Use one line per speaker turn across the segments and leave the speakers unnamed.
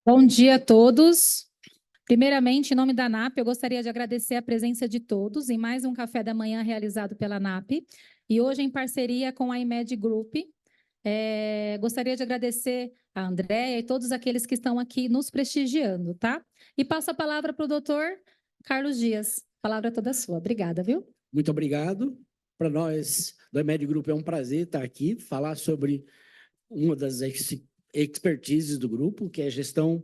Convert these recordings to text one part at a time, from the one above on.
Bom dia a todos. Primeiramente, em nome da ANAP, eu gostaria de agradecer a presença de todos em mais um café da manhã realizado pela ANAP e hoje em parceria com a IMED Group. Gostaria de agradecer a Andréia e todos aqueles que estão aqui nos prestigiando, tá? E passo a palavra para o doutor Carlos Dias. A palavra é toda sua. Obrigada, viu?
Muito obrigado. Para nós, do IMED Group, é um prazer estar aqui, falar sobre uma das expertises do grupo, que é a gestão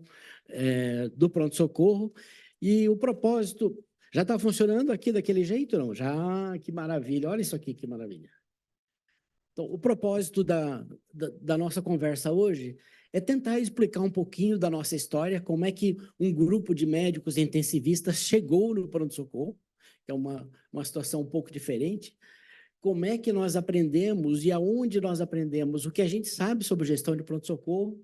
do pronto-socorro. E o propósito já está funcionando aqui daquele jeito, não? Já, que maravilha. Olha isso aqui, que maravilha. Então, o propósito da nossa conversa hoje é tentar explicar um pouquinho da nossa história, como é que um grupo de médicos intensivistas chegou no pronto-socorro, que é uma situação um pouco diferente, como é que nós aprendemos e aonde nós aprendemos, o que a gente sabe sobre gestão de pronto-socorro,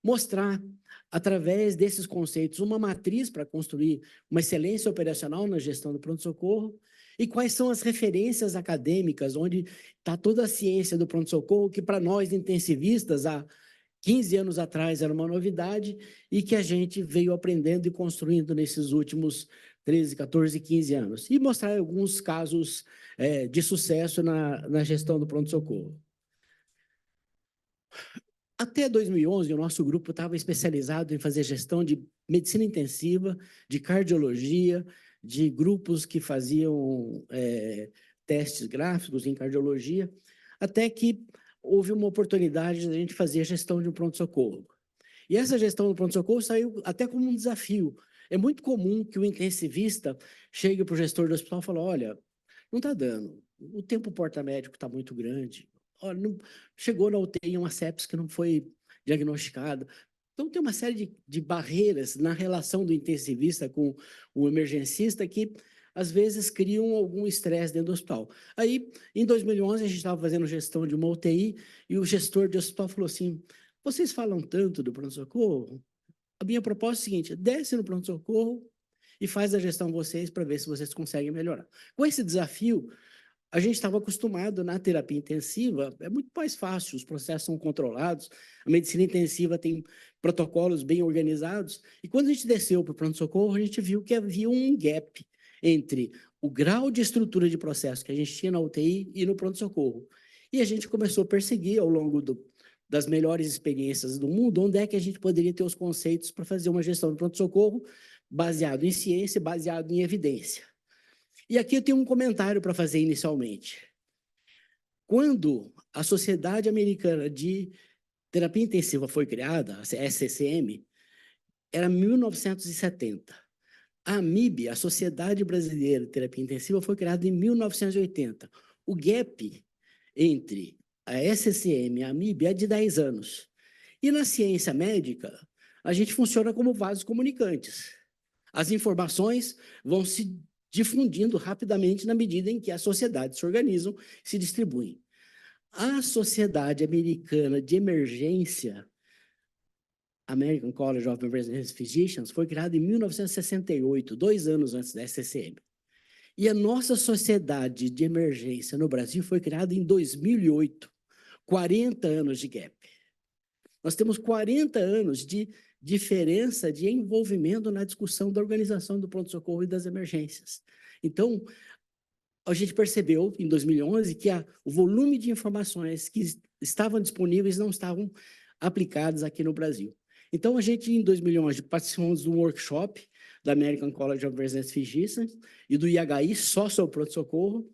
mostrar, através desses conceitos, uma matriz para construir uma excelência operacional na gestão do pronto-socorro e quais são as referências acadêmicas, onde está toda a ciência do pronto-socorro, que para nós intensivistas, há 15 anos atrás era uma novidade e que a gente veio aprendendo e construindo nesses últimos 13, 14, 15 anos. E mostrar alguns casos de sucesso na gestão do pronto-socorro. Até 2011, o nosso grupo estava especializado em fazer gestão de medicina intensiva, de cardiologia, de grupos que faziam testes gráficos em cardiologia, até que houve uma oportunidade de a gente fazer a gestão de um pronto-socorro. E essa gestão do pronto-socorro saiu até como um desafio. É muito comum que o intensivista chegue para o gestor do hospital e fale, olha, não está dando, o tempo porta-médico está muito grande, olha, não, chegou na UTI uma sepsis que não foi diagnosticada. Então, tem uma série de barreiras na relação do intensivista com o emergencista que, às vezes, criam algum estresse dentro do hospital. Aí, em 2011, a gente estava fazendo gestão de uma UTI e o gestor do hospital falou assim, vocês falam tanto do pronto-socorro? A minha proposta é a seguinte, desce no pronto-socorro e faz a gestão vocês para ver se vocês conseguem melhorar. Com esse desafio, a gente estava acostumado na terapia intensiva, é muito mais fácil, os processos são controlados, a medicina intensiva tem protocolos bem organizados, e quando a gente desceu para o pronto-socorro, a gente viu que havia um gap entre o grau de estrutura de processo que a gente tinha na UTI e no pronto-socorro. E a gente começou a perseguir ao longo das melhores experiências do mundo, onde é que a gente poderia ter os conceitos para fazer uma gestão do pronto-socorro baseado em ciência, baseado em evidência. E aqui eu tenho um comentário para fazer inicialmente. Quando a Sociedade Americana de Terapia Intensiva foi criada, a SCCM, era 1970. A AMIB, a Sociedade Brasileira de Terapia Intensiva, foi criada em 1980. O gap entre a SCCM e a AMIB é de 10 anos. E na ciência médica, a gente funciona como vasos comunicantes. As informações vão se difundindo rapidamente na medida em que as sociedades se organizam, se distribuem. A Sociedade Americana de Emergência, American College of Emergency Physicians, foi criada em 1968, 2 anos antes da SCCM. E a nossa Sociedade de Emergência no Brasil foi criada em 2008, 40 anos de gap. Nós temos 40 anos de diferença de envolvimento na discussão da organização do pronto-socorro e das emergências. Então, a gente percebeu, em 2011, que o volume de informações que estavam disponíveis não estavam aplicadas aqui no Brasil. Então, a gente, em 2011, participamos de um workshop da American College of Emergency Physicians e do IHI, só sobre pronto-socorro.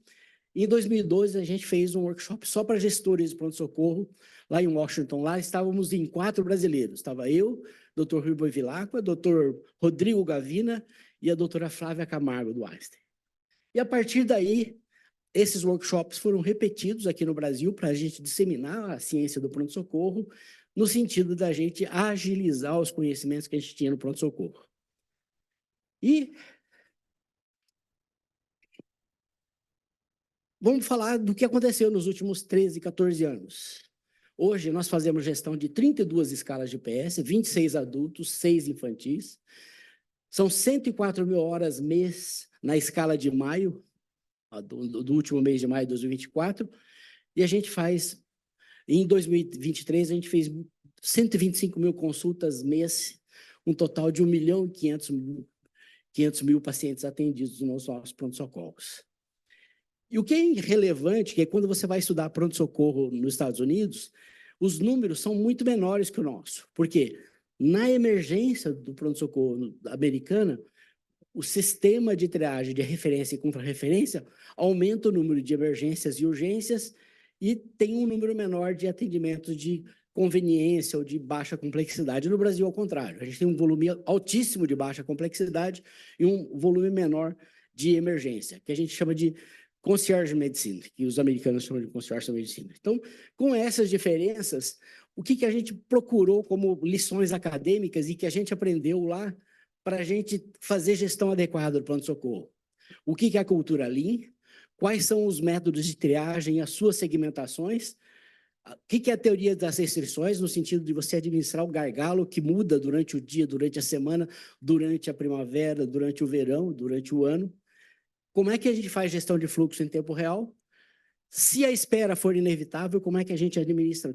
Em 2012, a gente fez um workshop só para gestores de pronto-socorro, lá em Washington. Lá estávamos em 4 brasileiros. Estava eu, Dr. Rui Boivilacqua, Dr. Rodrigo Gavina e a doutora Flávia Camargo, do Einstein. E a partir daí, esses workshops foram repetidos aqui no Brasil para a gente disseminar a ciência do pronto-socorro, no sentido da gente agilizar os conhecimentos que a gente tinha no pronto-socorro. E vamos falar do que aconteceu nos últimos 13, 14 anos. Hoje, nós fazemos gestão de 32 escalas de PS, 26 adultos, 6 infantis. São 104 mil horas mês na escala de maio, do último mês de maio de 2024. E a gente faz, em 2023, a gente fez 125 mil consultas mês, um total de 1.500.000 pacientes atendidos nos nossos pronto-socorros. E o que é relevante, que é quando você vai estudar pronto-socorro nos Estados Unidos, os números são muito menores que o nosso. Por quê? Na emergência do pronto-socorro americana, o sistema de triagem de referência e contra-referência aumenta o número de emergências e urgências e tem um número menor de atendimentos de conveniência ou de baixa complexidade. No Brasil, ao contrário, a gente tem um volume altíssimo de baixa complexidade e um volume menor de emergência, que a gente chama de concierge medicine, que os americanos chamam de concierge medicine. Então, com essas diferenças, o que a gente procurou como lições acadêmicas e que a gente aprendeu lá para a gente fazer gestão adequada do pronto-socorro? O que é a cultura Lean? Quais são os métodos de triagem, as suas segmentações? O que é a teoria das restrições, no sentido de você administrar o gargalo que muda durante o dia, durante a semana, durante a primavera, durante o verão, durante o ano? Como é que a gente faz gestão de fluxo em tempo real? Se a espera for inevitável, como é que a gente administra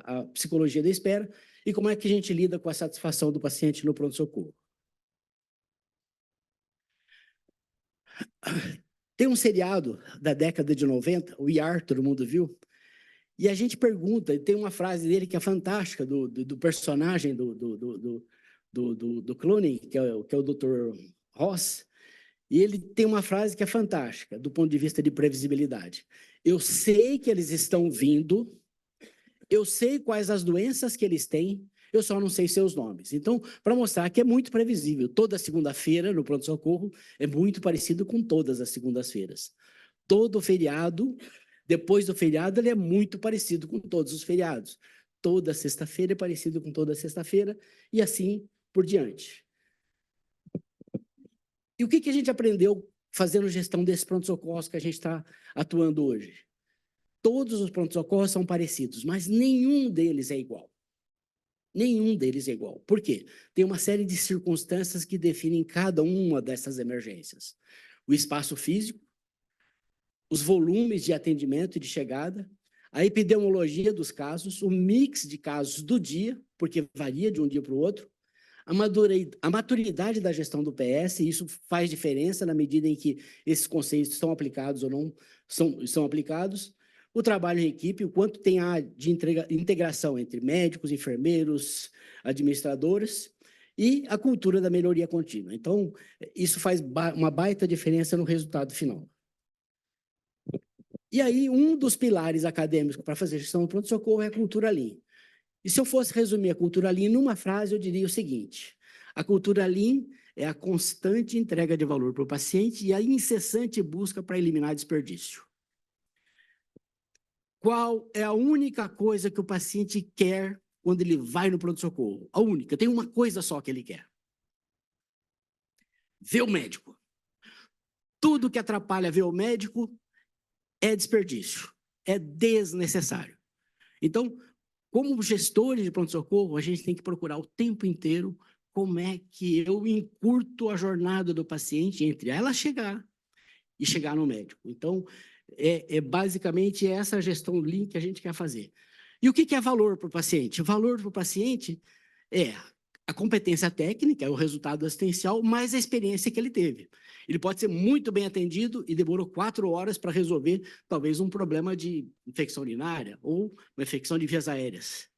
a psicologia da espera? E como é que a gente lida com a satisfação do paciente no pronto-socorro? Tem um seriado da década de 90, o ER, todo mundo viu? E a gente pergunta, e tem uma frase dele que é fantástica, do personagem do Clooney, que é o Dr. Ross, e ele tem uma frase que é fantástica, do ponto de vista de previsibilidade. Eu sei que eles estão vindo, eu sei quais as doenças que eles têm, eu só não sei seus nomes. Então, para mostrar que é muito previsível, toda segunda-feira no pronto-socorro é muito parecido com todas as segundas-feiras. Todo feriado, depois do feriado, ele é muito parecido com todos os feriados. Toda sexta-feira é parecido com toda sexta-feira, e assim por diante. E o que a gente aprendeu fazendo gestão desses pronto-socorros que a gente está atuando hoje? Todos os pronto-socorros são parecidos, mas nenhum deles é igual. Nenhum deles é igual. Por quê? Tem uma série de circunstâncias que definem cada uma dessas emergências. O espaço físico, os volumes de atendimento e de chegada, a epidemiologia dos casos, o mix de casos do dia, porque varia de um dia para o outro, a maturidade da gestão do PS, e isso faz diferença na medida em que esses conceitos estão aplicados ou não são aplicados, o trabalho em equipe, o quanto tem de integração entre médicos, enfermeiros, administradores, e a cultura da melhoria contínua. Então, isso faz uma baita diferença no resultado final. E aí, um dos pilares acadêmicos para fazer gestão do pronto-socorro é a cultura Lean. E se eu fosse resumir a cultura Lean numa frase, eu diria o seguinte: a cultura Lean é a constante entrega de valor para o paciente e a incessante busca para eliminar desperdício. Qual é a única coisa que o paciente quer quando ele vai no pronto-socorro? A única, tem uma coisa só que ele quer: ver o médico. Tudo que atrapalha ver o médico é desperdício, é desnecessário. Então, como gestores de pronto-socorro, a gente tem que procurar o tempo inteiro como é que eu encurto a jornada do paciente entre ela chegar e chegar no médico. Então, basicamente essa gestão Lean que a gente quer fazer. E o que é valor para o paciente? O valor para o paciente é a competência técnica, é o resultado assistencial, mais a experiência que ele teve. Ele pode ser muito bem atendido e demorou 4 horas para resolver talvez um problema de infecção urinária ou uma infecção de vias aéreas.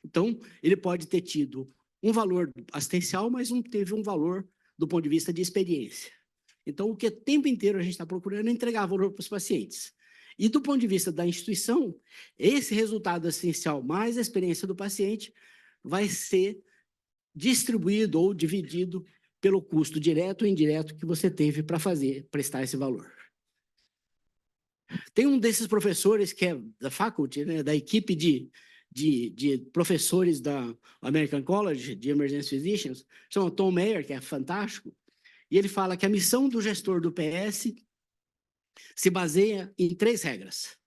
Então, ele pode ter tido um valor assistencial, mas não teve um valor do ponto de vista de experiência. Então, o que o tempo inteiro a gente está procurando é entregar valor para os pacientes. E do ponto de vista da instituição, esse resultado assistencial mais a experiência do paciente vai ser distribuído ou dividido pelo custo direto ou indireto que você teve para prestar esse valor. Tem um desses professores que é da faculty, né, da equipe de professores da American College de Emergency Physicians, chama Tom Mayer, que é fantástico, e ele fala que a missão do gestor do PS se baseia em 3 regras.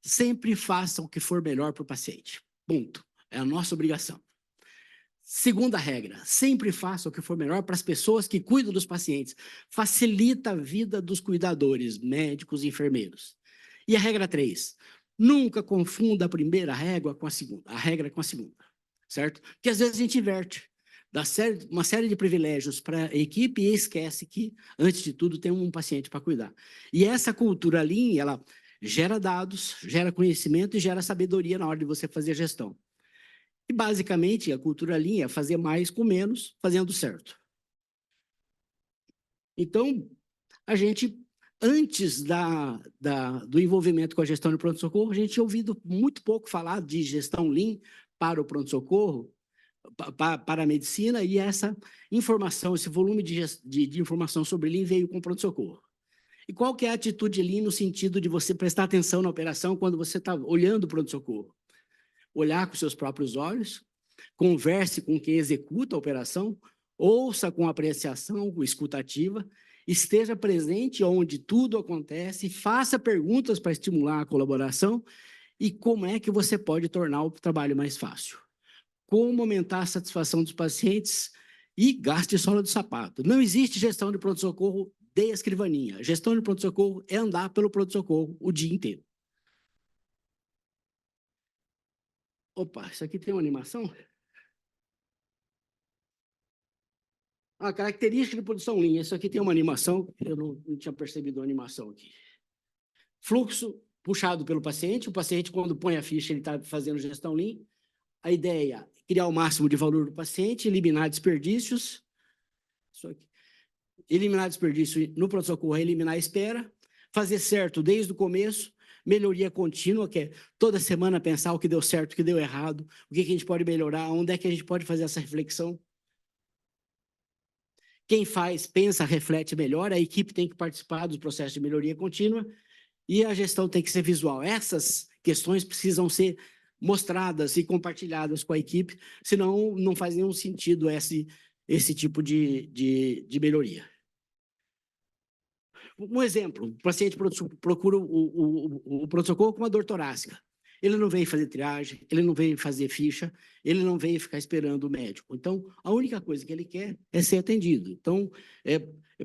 Sempre faça o que for melhor para o paciente. Ponto. É a nossa obrigação. Segunda regra, sempre faça o que for melhor para as pessoas que cuidam dos pacientes. Facilita a vida dos cuidadores, médicos e enfermeiros. E a regra 3, nunca confunda a primeira regra com a segunda, certo? Porque às vezes a gente inverte. dá uma série de privilégios para a equipe e esquece que, antes de tudo, tem um paciente para cuidar. E essa cultura Lean, ela gera dados, gera conhecimento e gera sabedoria na hora de você fazer a gestão. E, basicamente, a cultura Lean é fazer mais com menos, fazendo certo. Então, a gente, antes do envolvimento com a gestão de pronto-socorro, a gente tinha ouvido muito pouco falar de gestão Lean para o pronto-socorro, para a medicina, e essa informação, esse volume de informação sobre Lean veio com o pronto-socorro. E qual que é a atitude Lean no sentido de você prestar atenção na operação quando você está olhando o pronto-socorro? Olhar com seus próprios olhos, converse com quem executa a operação, ouça com apreciação, com escutativa, esteja presente onde tudo acontece, faça perguntas para estimular a colaboração e como é que você pode tornar o trabalho mais fácil. Como aumentar a satisfação dos pacientes e gaste sola do sapato. Não existe gestão de pronto-socorro de escrivaninha. Gestão de pronto-socorro é andar pelo pronto-socorro o dia inteiro. Opa, isso aqui tem uma animação? A característica de produção Lean. Isso aqui tem uma animação, eu não tinha percebido a animação aqui. Fluxo puxado pelo paciente. O paciente, quando põe a ficha, ele está fazendo gestão Lean. A ideia é criar o máximo de valor do paciente, eliminar desperdícios. Isso aqui. Eliminar desperdício no pronto-socorro, eliminar a espera. Fazer certo desde o começo. Melhoria contínua, que é toda semana pensar o que deu certo, o que deu errado, o que a gente pode melhorar, onde é que a gente pode fazer essa reflexão. Quem faz, pensa, reflete melhor, a equipe tem que participar do processo de melhoria contínua e a gestão tem que ser visual. Essas questões precisam ser mostradas e compartilhadas com a equipe, senão não faz nenhum sentido esse tipo de melhoria. Um exemplo, o paciente procura o pronto-socorro com uma dor torácica. Ele não veio fazer triagem, ele não veio fazer ficha, ele não veio ficar esperando o médico. Então, a única coisa que ele quer é ser atendido. Então,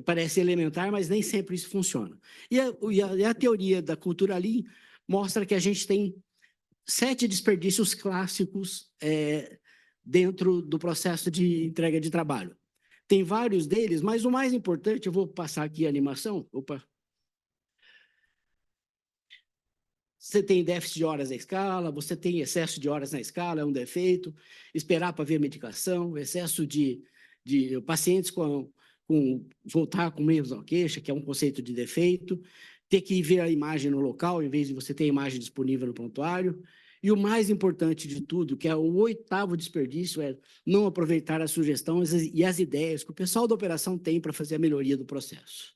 parece elementar, mas nem sempre isso funciona. E a teoria da cultura Lean mostra que a gente tem 7 desperdícios clássicos dentro do processo de entrega de trabalho. Tem vários deles, mas o mais importante, eu vou passar aqui a animação. Opa. Você tem déficit de horas na escala, você tem excesso de horas na escala, é um defeito, esperar para ver a medicação, excesso de pacientes voltar com menos na queixa, que é um conceito de defeito, ter que ver a imagem no local, em vez de você ter a imagem disponível no prontuário. E o mais importante de tudo, que é o 8º desperdício, é não aproveitar as sugestões e as ideias que o pessoal da operação tem para fazer a melhoria do processo.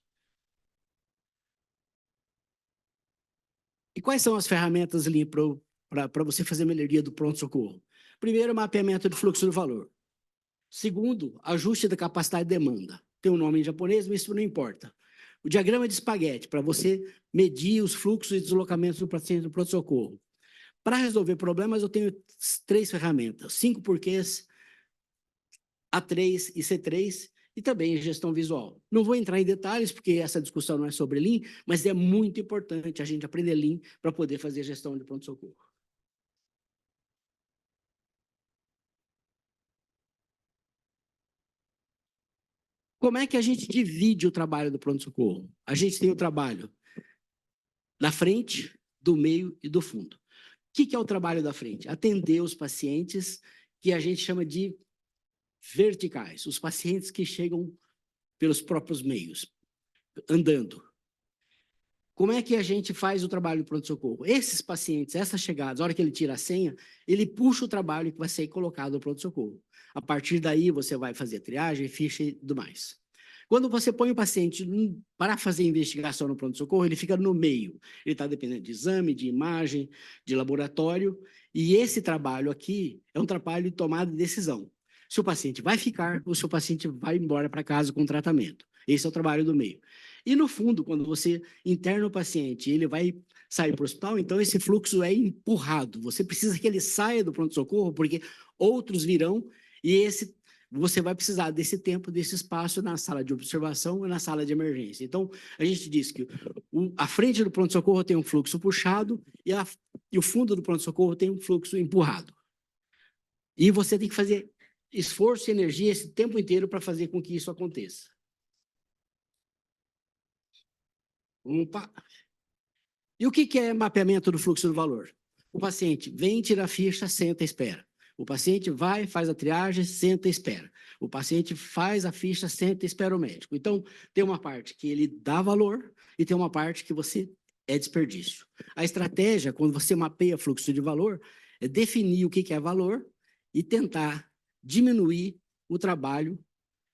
E quais são as ferramentas ali para você fazer a melhoria do pronto-socorro? Primeiro, mapeamento de fluxo do valor. Segundo, ajuste da capacidade de demanda. Tem um nome em japonês, mas isso não importa. O diagrama de espaguete, para você medir os fluxos e deslocamentos do paciente do pronto-socorro. Para resolver problemas, eu tenho 3 ferramentas, 5 porquês, A3 e C3, e também gestão visual. Não vou entrar em detalhes, porque essa discussão não é sobre Lean, mas é muito importante a gente aprender Lean para poder fazer gestão de pronto-socorro. Como é que a gente divide o trabalho do pronto-socorro? A gente tem o trabalho da frente, do meio e do fundo. O que é o trabalho da frente? Atender os pacientes que a gente chama de verticais, os pacientes que chegam pelos próprios meios, andando. Como é que a gente faz o trabalho do pronto-socorro? Esses pacientes, essas chegadas, a hora que ele tira a senha, ele puxa o trabalho que vai ser colocado no pronto-socorro. A partir daí, você vai fazer triagem, ficha e tudo mais. Quando você põe o paciente para fazer investigação no pronto-socorro, ele fica no meio. Ele está dependendo de exame, de imagem, de laboratório, e esse trabalho aqui é um trabalho de tomada de decisão. Se o paciente vai ficar ou se o paciente vai embora para casa com tratamento. Esse é o trabalho do meio. E no fundo, quando você interna o paciente, ele vai sair para o hospital, então esse fluxo é empurrado. Você precisa que ele saia do pronto-socorro, porque outros virão e você vai precisar desse tempo, desse espaço na sala de observação e na sala de emergência. Então, a gente diz que a frente do pronto-socorro tem um fluxo puxado e o fundo do pronto-socorro tem um fluxo empurrado. E você tem que fazer esforço e energia esse tempo inteiro para fazer com que isso aconteça. Opa. E o que é mapeamento do fluxo do valor? O paciente vem, tira a ficha, senta e espera. O paciente vai, faz a triagem, senta e espera. O paciente faz a ficha, senta e espera o médico. Então, tem uma parte que ele dá valor e tem uma parte que você é desperdício. A estratégia, quando você mapeia fluxo de valor, é definir o que é valor e tentar diminuir o trabalho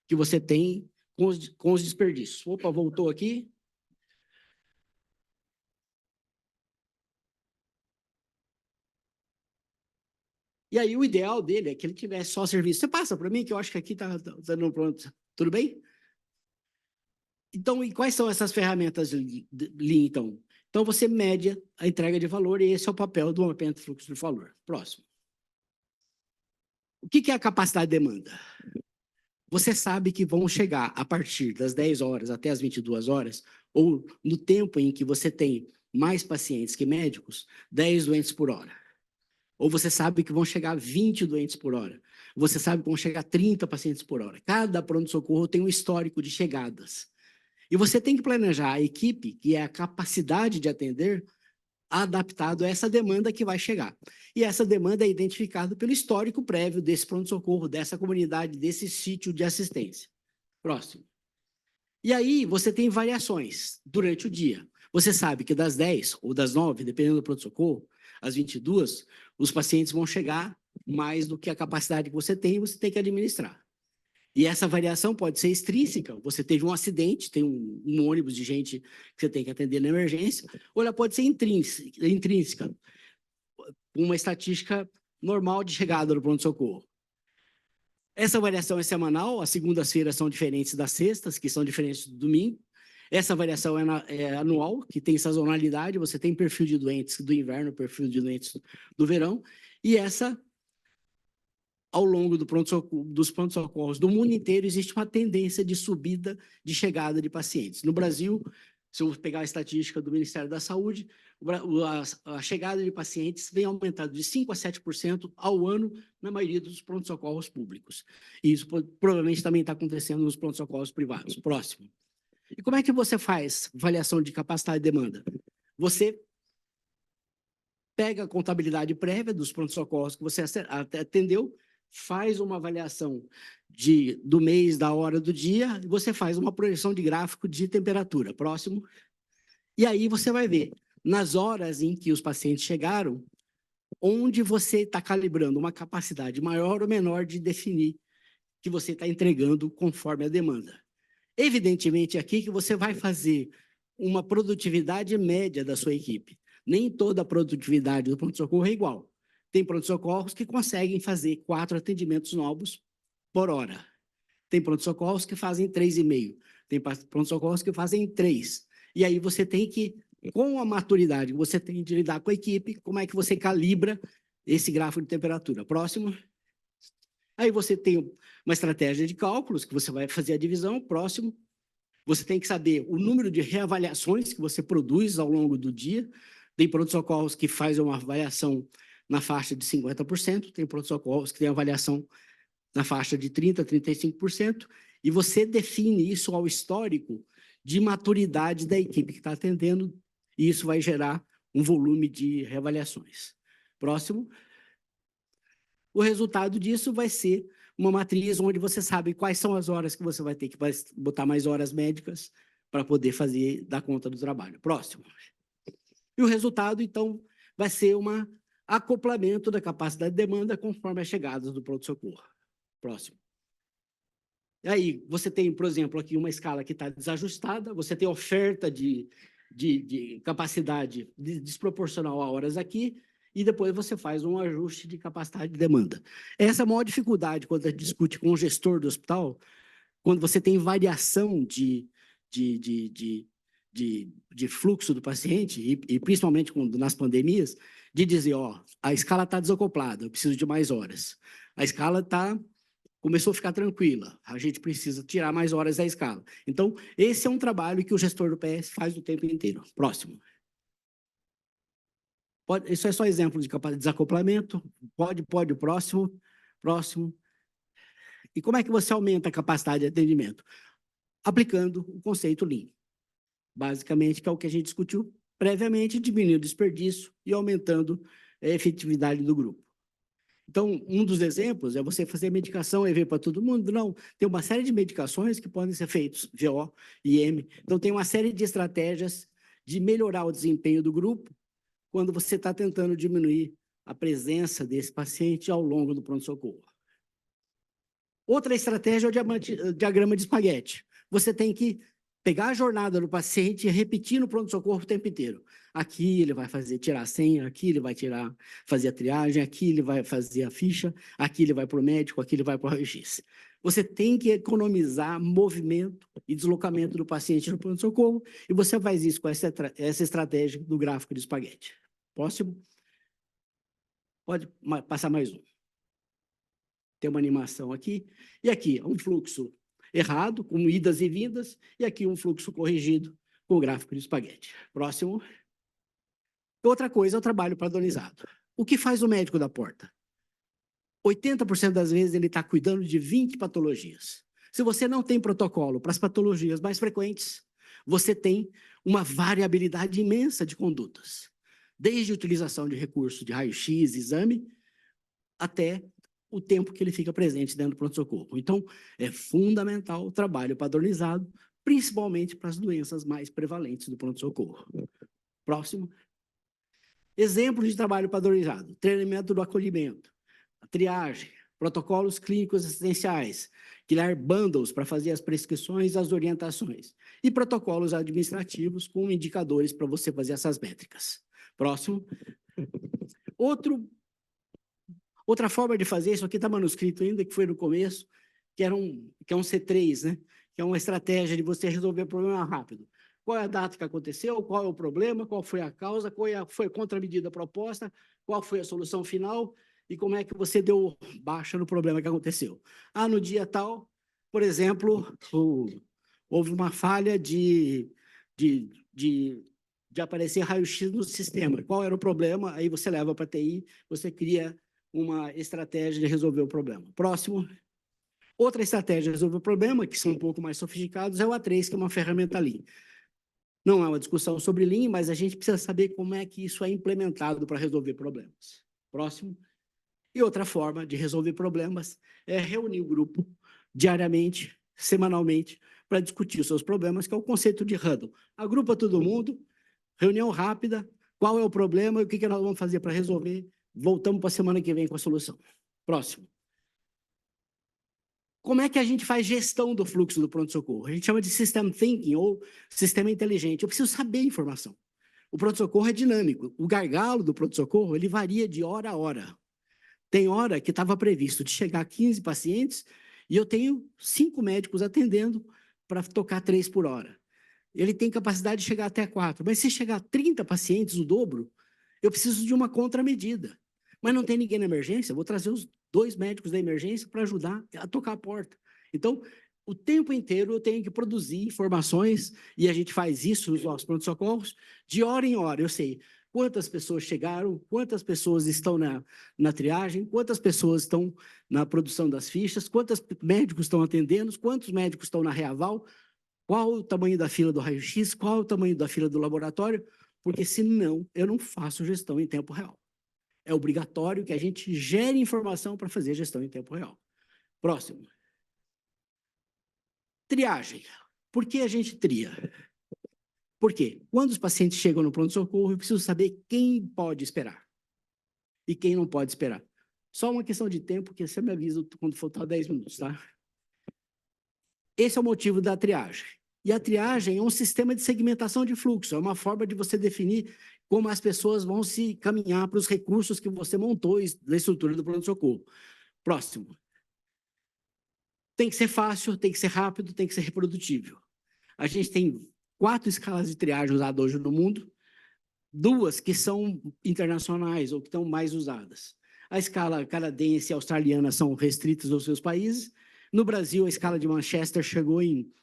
que você tem com os desperdícios. Opa, voltou aqui. E aí o ideal dele é que ele tivesse só serviço. Você passa para mim, que eu acho que aqui está dando pronto. Tudo bem? Então, e quais são essas ferramentas Lean, então? Então, você mede a entrega de valor e esse é o papel do mapeamento de fluxo de valor. Próximo. O que é a capacidade de demanda? Você sabe que vão chegar a partir das 10 horas até as 22 horas, ou no tempo em que você tem mais pacientes que médicos, 10 doentes por hora. Ou você sabe que vão chegar 20 doentes por hora. Você sabe que vão chegar 30 pacientes por hora. Cada pronto-socorro tem um histórico de chegadas. E você tem que planejar a equipe, que é a capacidade de atender, adaptado a essa demanda que vai chegar. E essa demanda é identificada pelo histórico prévio desse pronto-socorro, dessa comunidade, desse sítio de assistência. Próximo. E aí você tem variações durante o dia. Você sabe que das 10 ou das 9, dependendo do pronto-socorro, às 22, os pacientes vão chegar mais do que a capacidade que você tem e você tem que administrar. E essa variação pode ser extrínseca. Você teve um acidente, tem um ônibus de gente que você tem que atender na emergência, ou ela pode ser intrínseca, uma estatística normal de chegada do pronto-socorro. Essa variação é semanal, as segundas-feiras são diferentes das sextas, que são diferentes do domingo. Essa variação é anual, que tem sazonalidade, você tem perfil de doentes do inverno, perfil de doentes do verão, e essa, ao longo dos pronto-socorros do mundo inteiro, existe uma tendência de subida de chegada de pacientes. No Brasil, se eu pegar a estatística do Ministério da Saúde, a chegada de pacientes vem aumentando de 5% a 7% ao ano na maioria dos pronto-socorros públicos. E isso provavelmente também está acontecendo nos pronto-socorros privados. Próximo. E como é que você faz avaliação de capacidade e demanda? Você pega a contabilidade prévia dos pronto-socorros que você atendeu, faz uma avaliação do mês, da hora, do dia, e você faz uma projeção de gráfico de temperatura. Próximo. E aí você vai ver, nas horas em que os pacientes chegaram, onde você está calibrando uma capacidade maior ou menor de definir que você está entregando conforme a demanda. Evidentemente, aqui que você vai fazer uma produtividade média da sua equipe. Nem toda a produtividade do pronto-socorro é igual. Tem pronto-socorros que conseguem fazer 4 atendimentos novos por hora. Tem pronto-socorros que fazem 3,5. Tem pronto-socorros que fazem 3. E aí você tem que, com a maturidade que você tem de lidar com a equipe, como é que você calibra esse gráfico de temperatura? Próximo. Aí você tem uma estratégia de cálculos, que você vai fazer a divisão. Próximo. Você tem que saber o número de reavaliações que você produz ao longo do dia. Tem pronto-socorros que fazem uma avaliação na faixa de 50%, tem pronto-socorros que têm avaliação na faixa de 30% a 35%, e você define isso ao histórico de maturidade da equipe que está atendendo, e isso vai gerar um volume de reavaliações. Próximo. O resultado disso vai ser uma matriz onde você sabe quais são as horas que você vai ter que botar mais horas médicas para poder dar conta do trabalho. Próximo. E o resultado, então, vai ser um acoplamento da capacidade de demanda conforme as chegadas do pronto-socorro. Próximo. E aí, você tem, por exemplo, aqui uma escala que está desajustada, você tem oferta de capacidade desproporcional a horas aqui, e depois você faz um ajuste de capacidade de demanda. Essa é a maior dificuldade quando a gente discute com o gestor do hospital, quando você tem variação de fluxo do paciente, e principalmente nas pandemias, de dizer, ó, a escala está desacoplada, eu preciso de mais horas. A escala começou a ficar tranquila, a gente precisa tirar mais horas da escala. Então, esse é um trabalho que o gestor do PS faz o tempo inteiro. Próximo. Isso é só exemplo de desacoplamento. Pode, próximo. Próximo. E como é que você aumenta a capacidade de atendimento? Aplicando o conceito Lean. Basicamente, que é o que a gente discutiu previamente, diminuindo o desperdício e aumentando a efetividade do grupo. Então, um dos exemplos é você fazer medicação EV para todo mundo? Não, tem uma série de medicações que podem ser feitos, VO e M. Então, tem uma série de estratégias de melhorar o desempenho do grupo quando você está tentando diminuir a presença desse paciente ao longo do pronto-socorro. Outra estratégia é o diagrama de espaguete. Você tem que pegar a jornada do paciente e repetir no pronto-socorro o tempo inteiro. Aqui ele vai tirar a senha, aqui ele vai fazer a triagem, aqui ele vai fazer a ficha, aqui ele vai para o médico, aqui ele vai para o raio-x. Você tem que economizar movimento e deslocamento do paciente no pronto-socorro e você faz isso com essa estratégia do gráfico de espaguete. Próximo. Pode passar mais um. Tem uma animação aqui. E aqui, um fluxo errado, com idas e vindas, e aqui um fluxo corrigido com o gráfico de espaguete. Próximo. Outra coisa é o trabalho padronizado. O que faz o médico da porta? 80% das vezes ele está cuidando de 20 patologias. Se você não tem protocolo para as patologias mais frequentes, você tem uma variabilidade imensa de condutas. Desde a utilização de recursos de raio-x, exame, até o tempo que ele fica presente dentro do pronto-socorro. Então, é fundamental o trabalho padronizado, principalmente para as doenças mais prevalentes do pronto-socorro. Próximo. Exemplos de trabalho padronizado: treinamento do acolhimento, a triagem, protocolos clínicos assistenciais, criar bundles para fazer as prescrições e as orientações, e protocolos administrativos com indicadores para você fazer essas métricas. Próximo. Outra forma de fazer, isso aqui está manuscrito ainda, que foi no começo, que é um C3, né? Que é uma estratégia de você resolver o problema rápido. Qual é a data que aconteceu, qual é o problema, qual foi a causa, qual foi a contramedida proposta, qual foi a solução final e como é que você deu baixa no problema que aconteceu. No dia tal, por exemplo, houve uma falha de aparecer raio-x no sistema. Qual era o problema? Aí você leva para a TI, você cria uma estratégia de resolver o problema. Próximo. Outra estratégia de resolver o problema, que são um pouco mais sofisticados, é o A3, que é uma ferramenta Lean. Não é uma discussão sobre Lean, mas a gente precisa saber como é que isso é implementado para resolver problemas. Próximo. E outra forma de resolver problemas é reunir o grupo diariamente, semanalmente, para discutir os seus problemas, que é o conceito de huddle. Agrupa todo mundo, reunião rápida, qual é o problema e o que nós vamos fazer para resolver. Voltamos para a semana que vem com a solução. Próximo. Como é que a gente faz gestão do fluxo do pronto-socorro? A gente chama de system thinking ou sistema inteligente. Eu preciso saber a informação. O pronto-socorro é dinâmico. O gargalo do pronto-socorro, ele varia de hora a hora. Tem hora que estava previsto de chegar a 15 pacientes e eu tenho 5 médicos atendendo para tocar 3 por hora. Ele tem capacidade de chegar até 4, mas se chegar a 30 pacientes, o dobro, eu preciso de uma contramedida. Mas não tem ninguém na emergência, eu vou trazer os 2 médicos da emergência para ajudar a tocar a porta. Então, o tempo inteiro eu tenho que produzir informações, e a gente faz isso nos nossos pronto-socorros, de hora em hora. Eu sei quantas pessoas chegaram, quantas pessoas estão na triagem, quantas pessoas estão na produção das fichas, quantos médicos estão atendendo, quantos médicos estão na reaval, qual o tamanho da fila do raio-x, qual o tamanho da fila do laboratório, porque senão eu não faço gestão em tempo real. É obrigatório que a gente gere informação para fazer gestão em tempo real. Próximo. Triagem. Por que a gente tria? Por quê? Quando os pacientes chegam no pronto-socorro, eu preciso saber quem pode esperar e quem não pode esperar. Só uma questão de tempo, que você me avisa quando faltar 10 minutos, tá? Esse é o motivo da triagem. E a triagem é um sistema de segmentação de fluxo, é uma forma de você definir como as pessoas vão se caminhar para os recursos que você montou da estrutura do pronto-socorro. Próximo. Tem que ser fácil, tem que ser rápido, tem que ser reprodutível. A gente tem 4 escalas de triagem usadas hoje no mundo, 2 que são internacionais ou que estão mais usadas. A escala canadense e australiana são restritas aos seus países. No Brasil, a escala de Manchester chegou em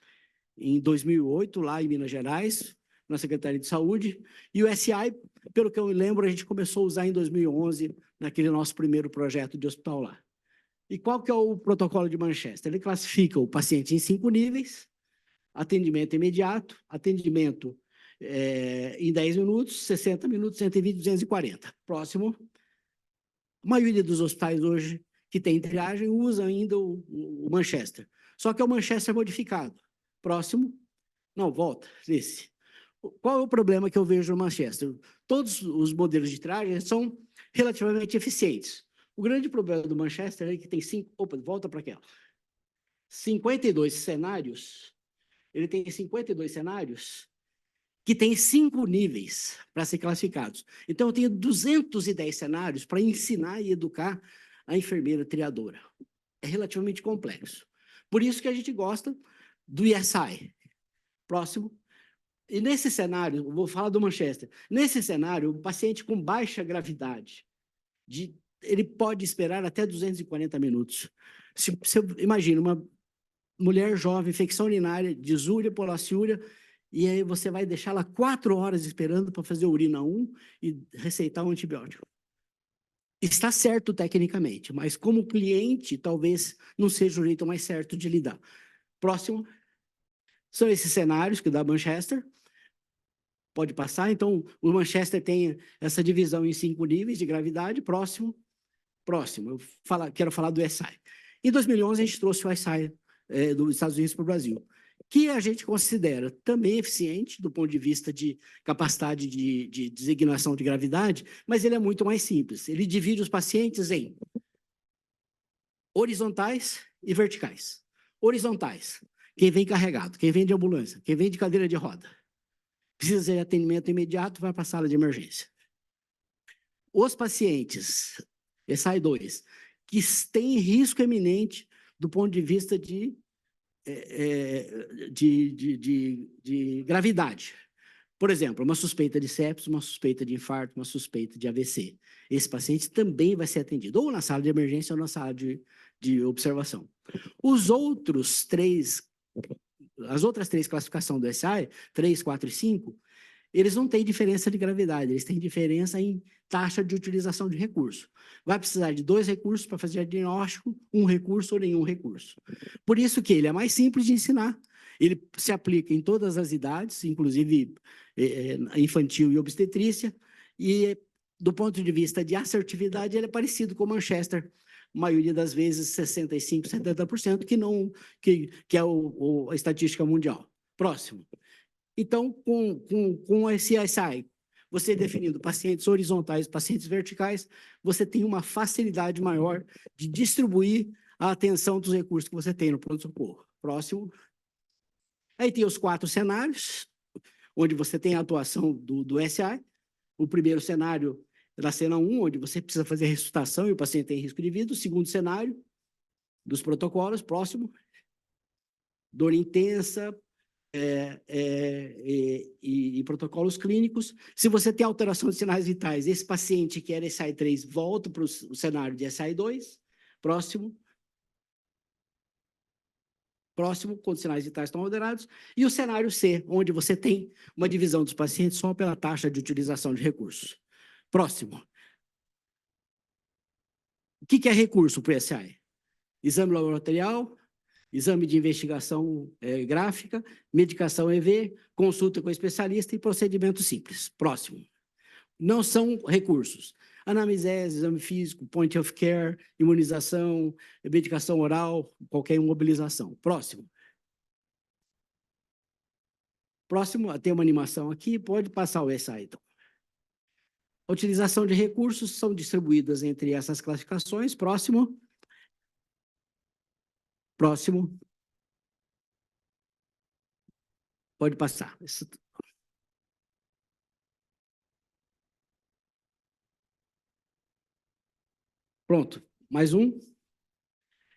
2008, lá em Minas Gerais, na Secretaria de Saúde, e o SI, pelo que eu me lembro, a gente começou a usar em 2011, naquele nosso primeiro projeto de hospital lá. E qual que é o protocolo de Manchester? Ele classifica o paciente em 5 níveis: atendimento imediato, atendimento em 10 minutos, 60 minutos, 120, 240. Próximo. A maioria dos hospitais hoje que tem triagem usa ainda o Manchester. Só que é o Manchester modificado. Próximo. Não, volta, esse. Qual é o problema que eu vejo no Manchester? Todos os modelos de triagem são relativamente eficientes. O grande problema do Manchester é que tem 5... Opa, volta para aquela. 52 cenários. Ele tem 52 cenários que tem 5 níveis para ser classificados. Então, eu tenho 210 cenários para ensinar e educar a enfermeira triadora. É relativamente complexo. Por isso que a gente gosta do ESI. Próximo. E nesse cenário, vou falar do Manchester, nesse cenário, o paciente com baixa gravidade, ele pode esperar até 240 minutos. Se imagina uma mulher jovem, infecção urinária, disúria, polaciúria, e aí você vai deixá-la 4 horas esperando para fazer urina 1 e receitar um antibiótico. Está certo tecnicamente, mas como cliente, talvez não seja o jeito mais certo de lidar. Próximo. São esses cenários que dá Manchester. Pode passar. Então, o Manchester tem essa divisão em 5 níveis de gravidade. Próximo. Eu quero falar do ESI. Em 2011, a gente trouxe o ESI dos Estados Unidos para o Brasil, que a gente considera também eficiente do ponto de vista de capacidade de designação de gravidade, mas ele é muito mais simples. Ele divide os pacientes em horizontais e verticais. Horizontais, quem vem carregado, quem vem de ambulância, quem vem de cadeira de roda. Precisa de atendimento imediato, vai para a sala de emergência. Os pacientes, SI2, que têm risco eminente do ponto de vista de gravidade. Por exemplo, uma suspeita de sepsis, uma suspeita de infarto, uma suspeita de AVC. Esse paciente também vai ser atendido, ou na sala de emergência ou na sala de observação. As outras 3 classificações do SI, 3, 4 e 5, eles não têm diferença de gravidade, eles têm diferença em taxa de utilização de recurso. Vai precisar de 2 recursos para fazer diagnóstico, 1 recurso ou nenhum recurso. Por isso que ele é mais simples de ensinar, ele se aplica em todas as idades, inclusive infantil e obstetrícia, e do ponto de vista de assertividade, ele é parecido com o Manchester, maioria das vezes 65%, 70%, que é a estatística mundial. Próximo. Então, com esse ISI, você definindo pacientes horizontais, pacientes verticais, você tem uma facilidade maior de distribuir a atenção dos recursos que você tem no pronto-socorro. Próximo. Aí tem os 4 cenários, onde você tem a atuação do SI. O primeiro cenário da cena 1, onde você precisa fazer a ressuscitação e o paciente tem risco de vida. O segundo cenário dos protocolos. Próximo. Dor intensa, e protocolos clínicos. Se você tem alteração de sinais vitais, esse paciente que era SI3 volta para o cenário de SI2. Próximo, quando os sinais vitais estão moderados. E o cenário C, onde você tem uma divisão dos pacientes só pela taxa de utilização de recursos. Próximo. O que é recurso para o SI? Exame laboratorial, exame de investigação gráfica, medicação EV, consulta com especialista e procedimento simples. Próximo. Não são recursos. Anamnese, exame físico, point of care, imunização, medicação oral, qualquer imobilização. Próximo. Tem uma animação aqui, pode passar o SI, então. A utilização de recursos são distribuídas entre essas classificações. Próximo. Pode passar. Pronto, mais um.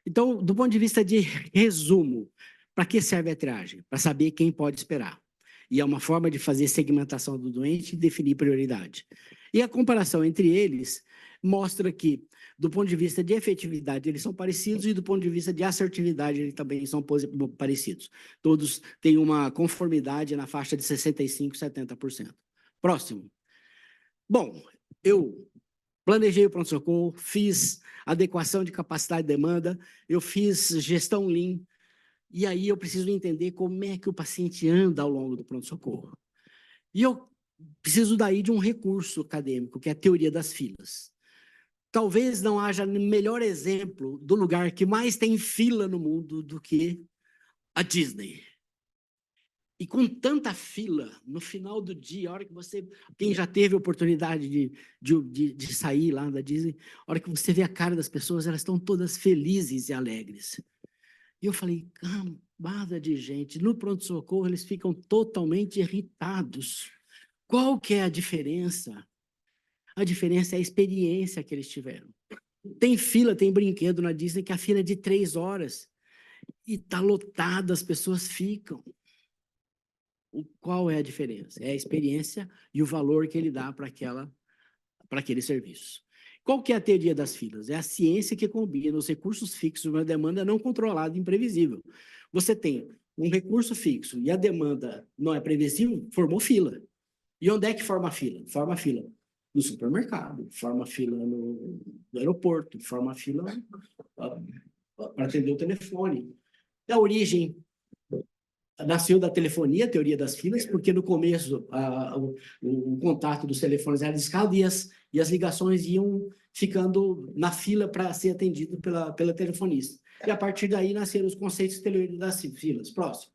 Então, do ponto de vista de resumo, para que serve a triagem? Para saber quem pode esperar. E é uma forma de fazer segmentação do doente e definir prioridade. E a comparação entre eles mostra que, do ponto de vista de efetividade, eles são parecidos e do ponto de vista de assertividade, eles também são parecidos. Todos têm uma conformidade na faixa de 65%, 70%. Próximo. Bom, planejei o pronto-socorro, fiz adequação de capacidade e demanda, eu fiz gestão Lean, e aí eu preciso entender como é que o paciente anda ao longo do pronto-socorro. E eu preciso daí de um recurso acadêmico, que é a teoria das filas. Talvez não haja melhor exemplo do lugar que mais tem fila no mundo do que a Disney. E com tanta fila, no final do dia, a hora que você... Quem já teve a oportunidade de sair lá da Disney, a hora que você vê a cara das pessoas, elas estão todas felizes e alegres. E eu falei, cambada de gente, no pronto-socorro eles ficam totalmente irritados. Qual que é a diferença? A diferença é a experiência que eles tiveram. Tem fila, tem brinquedo na Disney que a fila é de 3 horas. E está lotada, as pessoas ficam. Qual é a diferença? É a experiência e o valor que ele dá para aquele serviço. Qual que é a teoria das filas? É a ciência que combina os recursos fixos e uma demanda não controlada e imprevisível. Você tem um recurso fixo e a demanda não é previsível, formou fila. E onde é que forma a fila? Forma a fila no supermercado, forma a fila no aeroporto, forma a fila para atender o telefone. A origem nasceu da telefonia, a teoria das filas, porque no começo o contato dos telefones era discado e as ligações iam ficando na fila para ser atendido pela telefonista. E a partir daí nasceram os conceitos de teoria das filas. Próximo.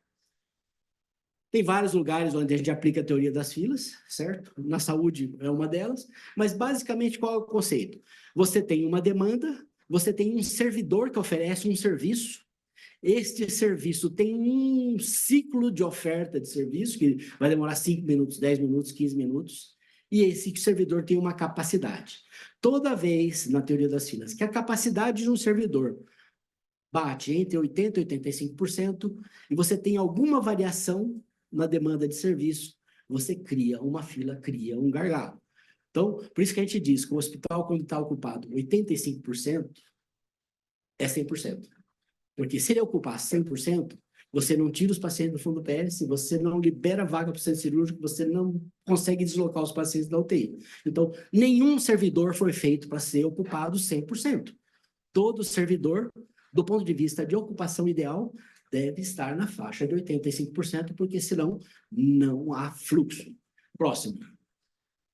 Tem vários lugares onde a gente aplica a teoria das filas, certo? Na saúde é uma delas, mas basicamente qual é o conceito? Você tem uma demanda, você tem um servidor que oferece um serviço. Este serviço tem um ciclo de oferta de serviço, que vai demorar 5 minutos, 10 minutos, 15 minutos, e esse servidor tem uma capacidade. Toda vez, na teoria das filas, que a capacidade de um servidor bate entre 80% e 85%, e você tem alguma variação na demanda de serviço, você cria uma fila, cria um gargalo. Então, por isso que a gente diz que o hospital, quando está ocupado 85%, é 100%. Porque se ele ocupar 100%, você não tira os pacientes do fundo do PS, você não libera vaga para o centro cirúrgico, você não consegue deslocar os pacientes da UTI. Então, nenhum servidor foi feito para ser ocupado 100%. Todo servidor, do ponto de vista de ocupação ideal, deve estar na faixa de 85%, porque senão não há fluxo. Próximo.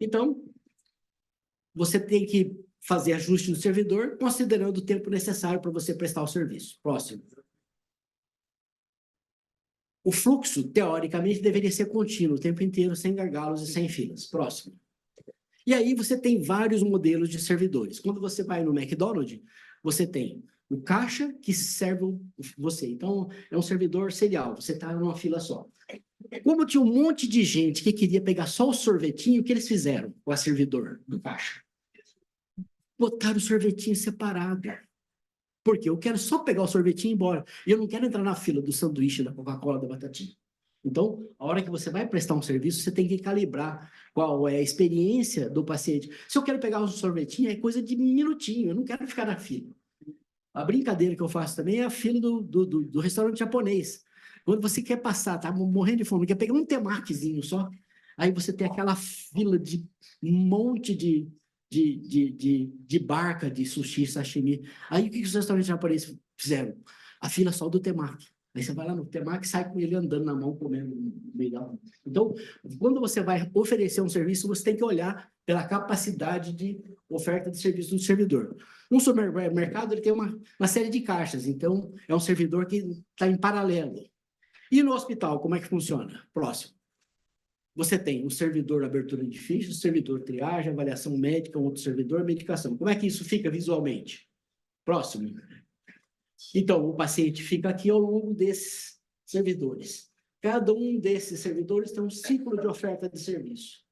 Então, você tem que fazer ajuste no servidor, considerando o tempo necessário para você prestar o serviço. Próximo. O fluxo, teoricamente, deveria ser contínuo, o tempo inteiro, sem gargalos e sem filas. Próximo. E aí você tem vários modelos de servidores. Quando você vai no McDonald's, você tem o caixa que serve você. Então, é um servidor serial, você está numa fila só. Como tinha um monte de gente que queria pegar só o sorvetinho, o que eles fizeram com a servidor do caixa? Botaram o sorvetinho separado. Porque eu quero só pegar o sorvetinho e ir embora. E eu não quero entrar na fila do sanduíche, da Coca-Cola, da batatinha. Então, a hora que você vai prestar um serviço, você tem que calibrar qual é a experiência do paciente. Se eu quero pegar um sorvetinho, é coisa de minutinho, eu não quero ficar na fila. A brincadeira que eu faço também é a fila do restaurante japonês. Quando você quer passar, tá morrendo de fome, quer pegar um temakizinho só, aí você tem aquela fila de um monte de barca de sushi, sashimi. Aí o que os restaurantes japoneses fizeram? A fila só do temaki. Aí você vai lá no temaki e sai com ele andando na mão, comendo no meio da mão. Então, quando você vai oferecer um serviço, você tem que olhar pela capacidade de oferta de serviço do servidor. Um supermercado ele tem uma série de caixas, então é um servidor que está em paralelo. E no hospital, como é que funciona? Próximo. Você tem um servidor abertura de ficha, servidor triagem, avaliação médica, um outro servidor, medicação. Como é que isso fica visualmente? Próximo. Então, o paciente fica aqui ao longo desses servidores. Cada um desses servidores tem um ciclo de oferta de serviço.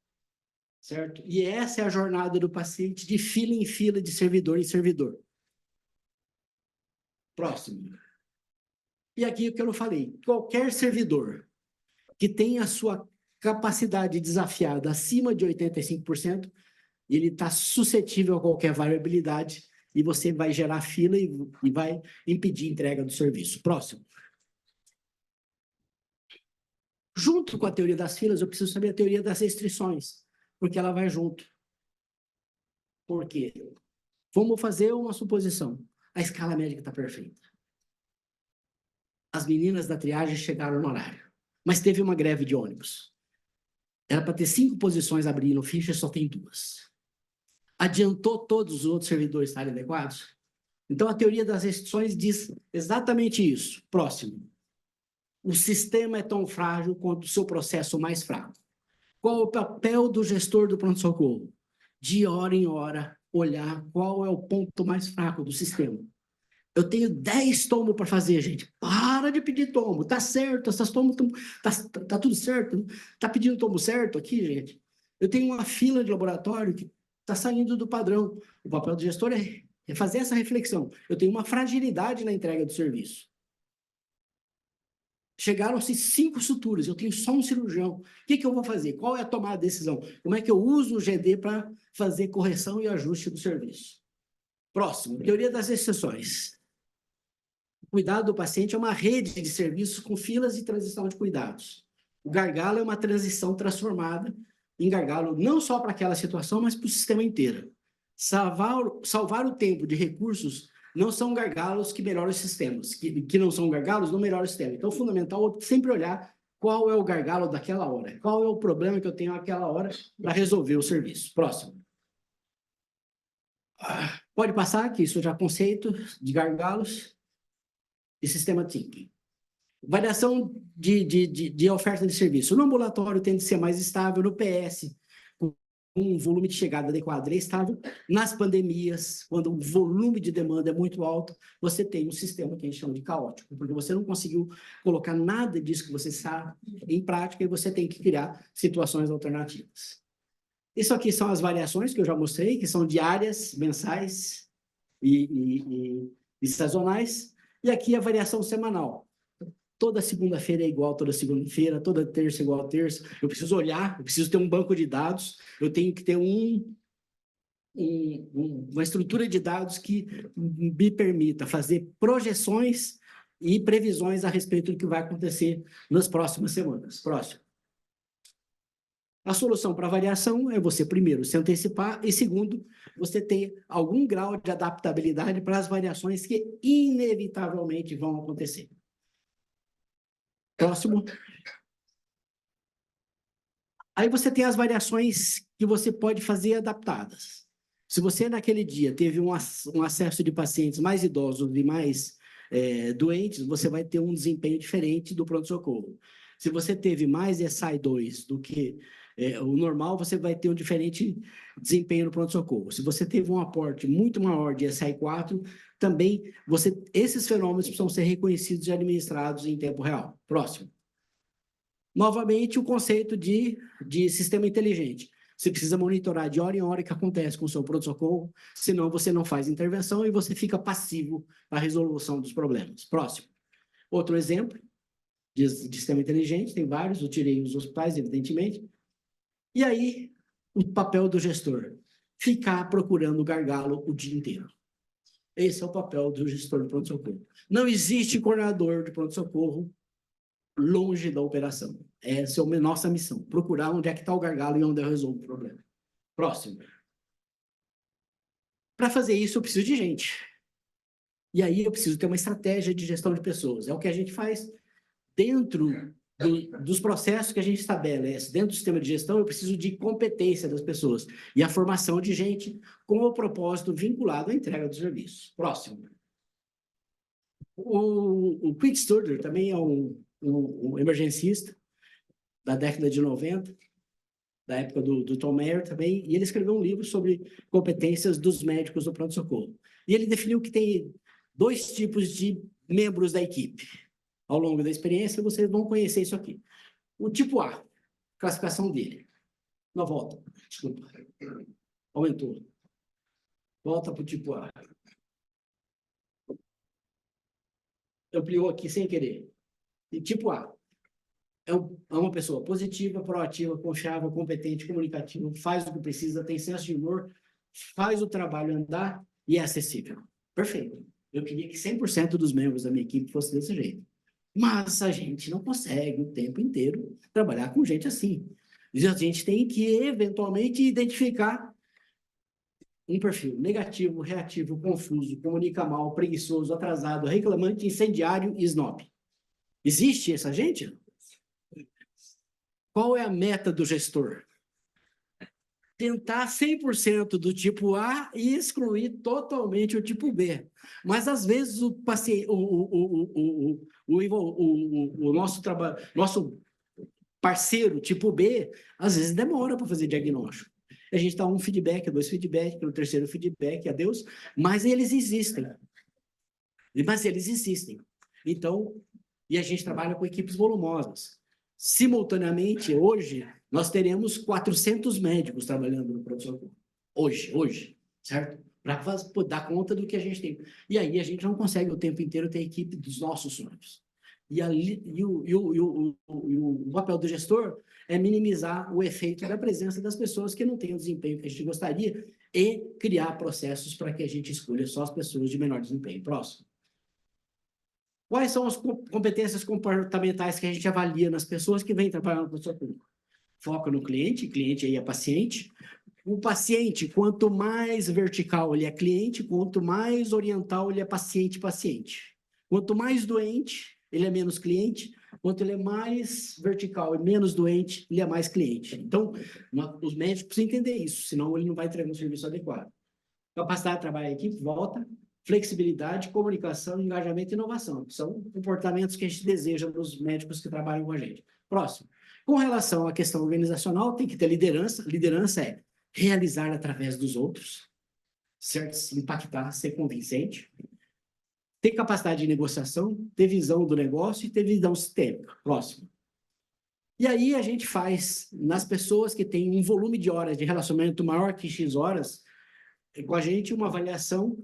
Certo? E essa é a jornada do paciente de fila em fila, de servidor em servidor. Próximo. E aqui o que eu não falei. Qualquer servidor que tenha a sua capacidade desafiada acima de 85%, ele está suscetível a qualquer variabilidade e você vai gerar fila e vai impedir a entrega do serviço. Próximo. Junto com a teoria das filas, eu preciso saber a teoria das restrições, porque ela vai junto. Por quê? Vamos fazer uma suposição. A escala médica está perfeita. As meninas da triagem chegaram no horário, mas teve uma greve de ônibus. Era para ter 5 posições abrindo ficha, só tem 2. Adiantou todos os outros servidores estarem adequados? Então, a teoria das restrições diz exatamente isso. Próximo. O sistema é tão frágil quanto o seu processo mais fraco. Qual é o papel do gestor do pronto-socorro? De hora em hora, olhar qual é o ponto mais fraco do sistema. Eu tenho 10 tomos para fazer, gente. Para de pedir tomo. Tá certo, essas tomos tá tudo certo. Tá pedindo tomo certo aqui, gente. Eu tenho uma fila de laboratório que está saindo do padrão. O papel do gestor é fazer essa reflexão. Eu tenho uma fragilidade na entrega do serviço. Chegaram-se 5 suturas, eu tenho só um cirurgião. O que eu vou fazer? Qual é a tomada de decisão? Como é que eu uso o GD para fazer correção e ajuste do serviço? Próximo, teoria das exceções. O cuidado do paciente é uma rede de serviços com filas de transição de cuidados. O gargalo é uma transição transformada em gargalo não só para aquela situação, mas para o sistema inteiro. Salvar o tempo de recursos não são gargalos que melhoram os sistemas, que não são gargalos não melhoram o sistema. Então, é fundamental sempre olhar qual é o gargalo daquela hora, qual é o problema que eu tenho naquela hora para resolver o serviço. Próximo. Pode passar, que isso já é conceito de gargalos e sistema thinking. Variação de oferta de serviço. No ambulatório tende a ser mais estável, no PS, com um volume de chegada adequado, ele é estável. Nas pandemias, quando o volume de demanda é muito alto, você tem um sistema que a gente chama de caótico, porque você não conseguiu colocar nada disso que você sabe em prática e você tem que criar situações alternativas. Isso aqui são as variações que eu já mostrei, que são diárias, mensais e sazonais. E aqui a variação semanal. Toda segunda-feira é igual toda segunda-feira, toda terça é igual a terça. Eu preciso olhar, eu preciso ter um banco de dados, eu tenho que ter uma estrutura de dados que me permita fazer projeções e previsões a respeito do que vai acontecer nas próximas semanas. Próximo. A solução para a variação é você, primeiro, se antecipar e, segundo, você ter algum grau de adaptabilidade para as variações que inevitavelmente vão acontecer. Próximo. Aí você tem as variações que você pode fazer adaptadas. Se você, naquele dia, teve um acesso de pacientes mais idosos e mais doentes, você vai ter um desempenho diferente do pronto-socorro. Se você teve mais SI2 do que o normal, você vai ter um diferente desempenho no pronto-socorro. Se você teve um aporte muito maior de SI4, também esses fenômenos precisam ser reconhecidos e administrados em tempo real. Próximo. Novamente, o conceito de sistema inteligente. Você precisa monitorar de hora em hora o que acontece com o seu pronto-socorro, senão você não faz intervenção e você fica passivo à resolução dos problemas. Próximo. Outro exemplo de sistema inteligente, tem vários, eu tirei os hospitais, evidentemente. E aí, o papel do gestor, ficar procurando gargalo o dia inteiro. Esse é o papel do gestor de pronto-socorro. Não existe coordenador de pronto-socorro longe da operação. Essa é a nossa missão, procurar onde é que está o gargalo e onde eu resolvo o problema. Próximo. Para fazer isso, eu preciso de gente. E aí eu preciso ter uma estratégia de gestão de pessoas. É o que a gente faz dentro dos processos que a gente estabelece. Dentro do sistema de gestão, eu preciso de competência das pessoas e a formação de gente com o propósito vinculado à entrega do serviço. Próximo. O Pete Sturger também é um emergencista da década de 90, da época do Tom Mayer também, e ele escreveu um livro sobre competências dos médicos do pronto-socorro. E ele definiu que tem 2 tipos de membros da equipe. Ao longo da experiência, vocês vão conhecer isso aqui. O tipo A, classificação dele. Não, volta. Desculpa. Aumentou. Volta para o tipo A. Ampliou aqui sem querer. E tipo A. É uma pessoa positiva, proativa, confiável, competente, comunicativa, faz o que precisa, tem senso de humor, faz o trabalho andar e é acessível. Perfeito. Eu queria que 100% dos membros da minha equipe fosse desse jeito. Mas a gente não consegue o tempo inteiro trabalhar com gente assim. E a gente tem que, eventualmente, identificar um perfil negativo, reativo, confuso, comunica mal, preguiçoso, atrasado, reclamante, incendiário e snob. Existe essa gente? Qual é a meta do gestor? Tentar 100% do tipo A e excluir totalmente o tipo B. Mas, às vezes, o paciente, o nosso parceiro tipo B, às vezes demora para fazer diagnóstico. A gente dá um feedback, dois feedback, no terceiro feedback, adeus, mas eles existem. Mas eles existem. Então, e a gente trabalha com equipes volumosas. Simultaneamente, hoje, nós teremos 400 médicos trabalhando no pronto-socorro. Hoje, certo? Para dar conta do que a gente tem. E aí a gente não consegue o tempo inteiro ter a equipe dos nossos sonhos. O papel do gestor é minimizar o efeito da presença das pessoas que não têm o desempenho que a gente gostaria e criar processos para que a gente escolha só as pessoas de menor desempenho. Próximo. Quais são as competências comportamentais que a gente avalia nas pessoas que vêm trabalhar no pronto público? Foca no cliente aí é paciente. O paciente, quanto mais vertical ele é cliente, quanto mais oriental ele é paciente. Quanto mais doente, ele é menos cliente. Quanto ele é mais vertical e menos doente, ele é mais cliente. Então, os médicos precisam entender isso, senão ele não vai entregar um serviço adequado. Capacidade de trabalhar em equipe, volta. Flexibilidade, comunicação, engajamento e inovação. São comportamentos que a gente deseja nos médicos que trabalham com a gente. Próximo. Com relação à questão organizacional, tem que ter liderança. Liderança é realizar através dos outros, certo? Impactar, ser convincente. Ter capacidade de negociação, ter visão do negócio e ter visão sistêmica. Próximo. E aí a gente faz, nas pessoas que têm um volume de horas de relacionamento maior que X horas, com a gente uma avaliação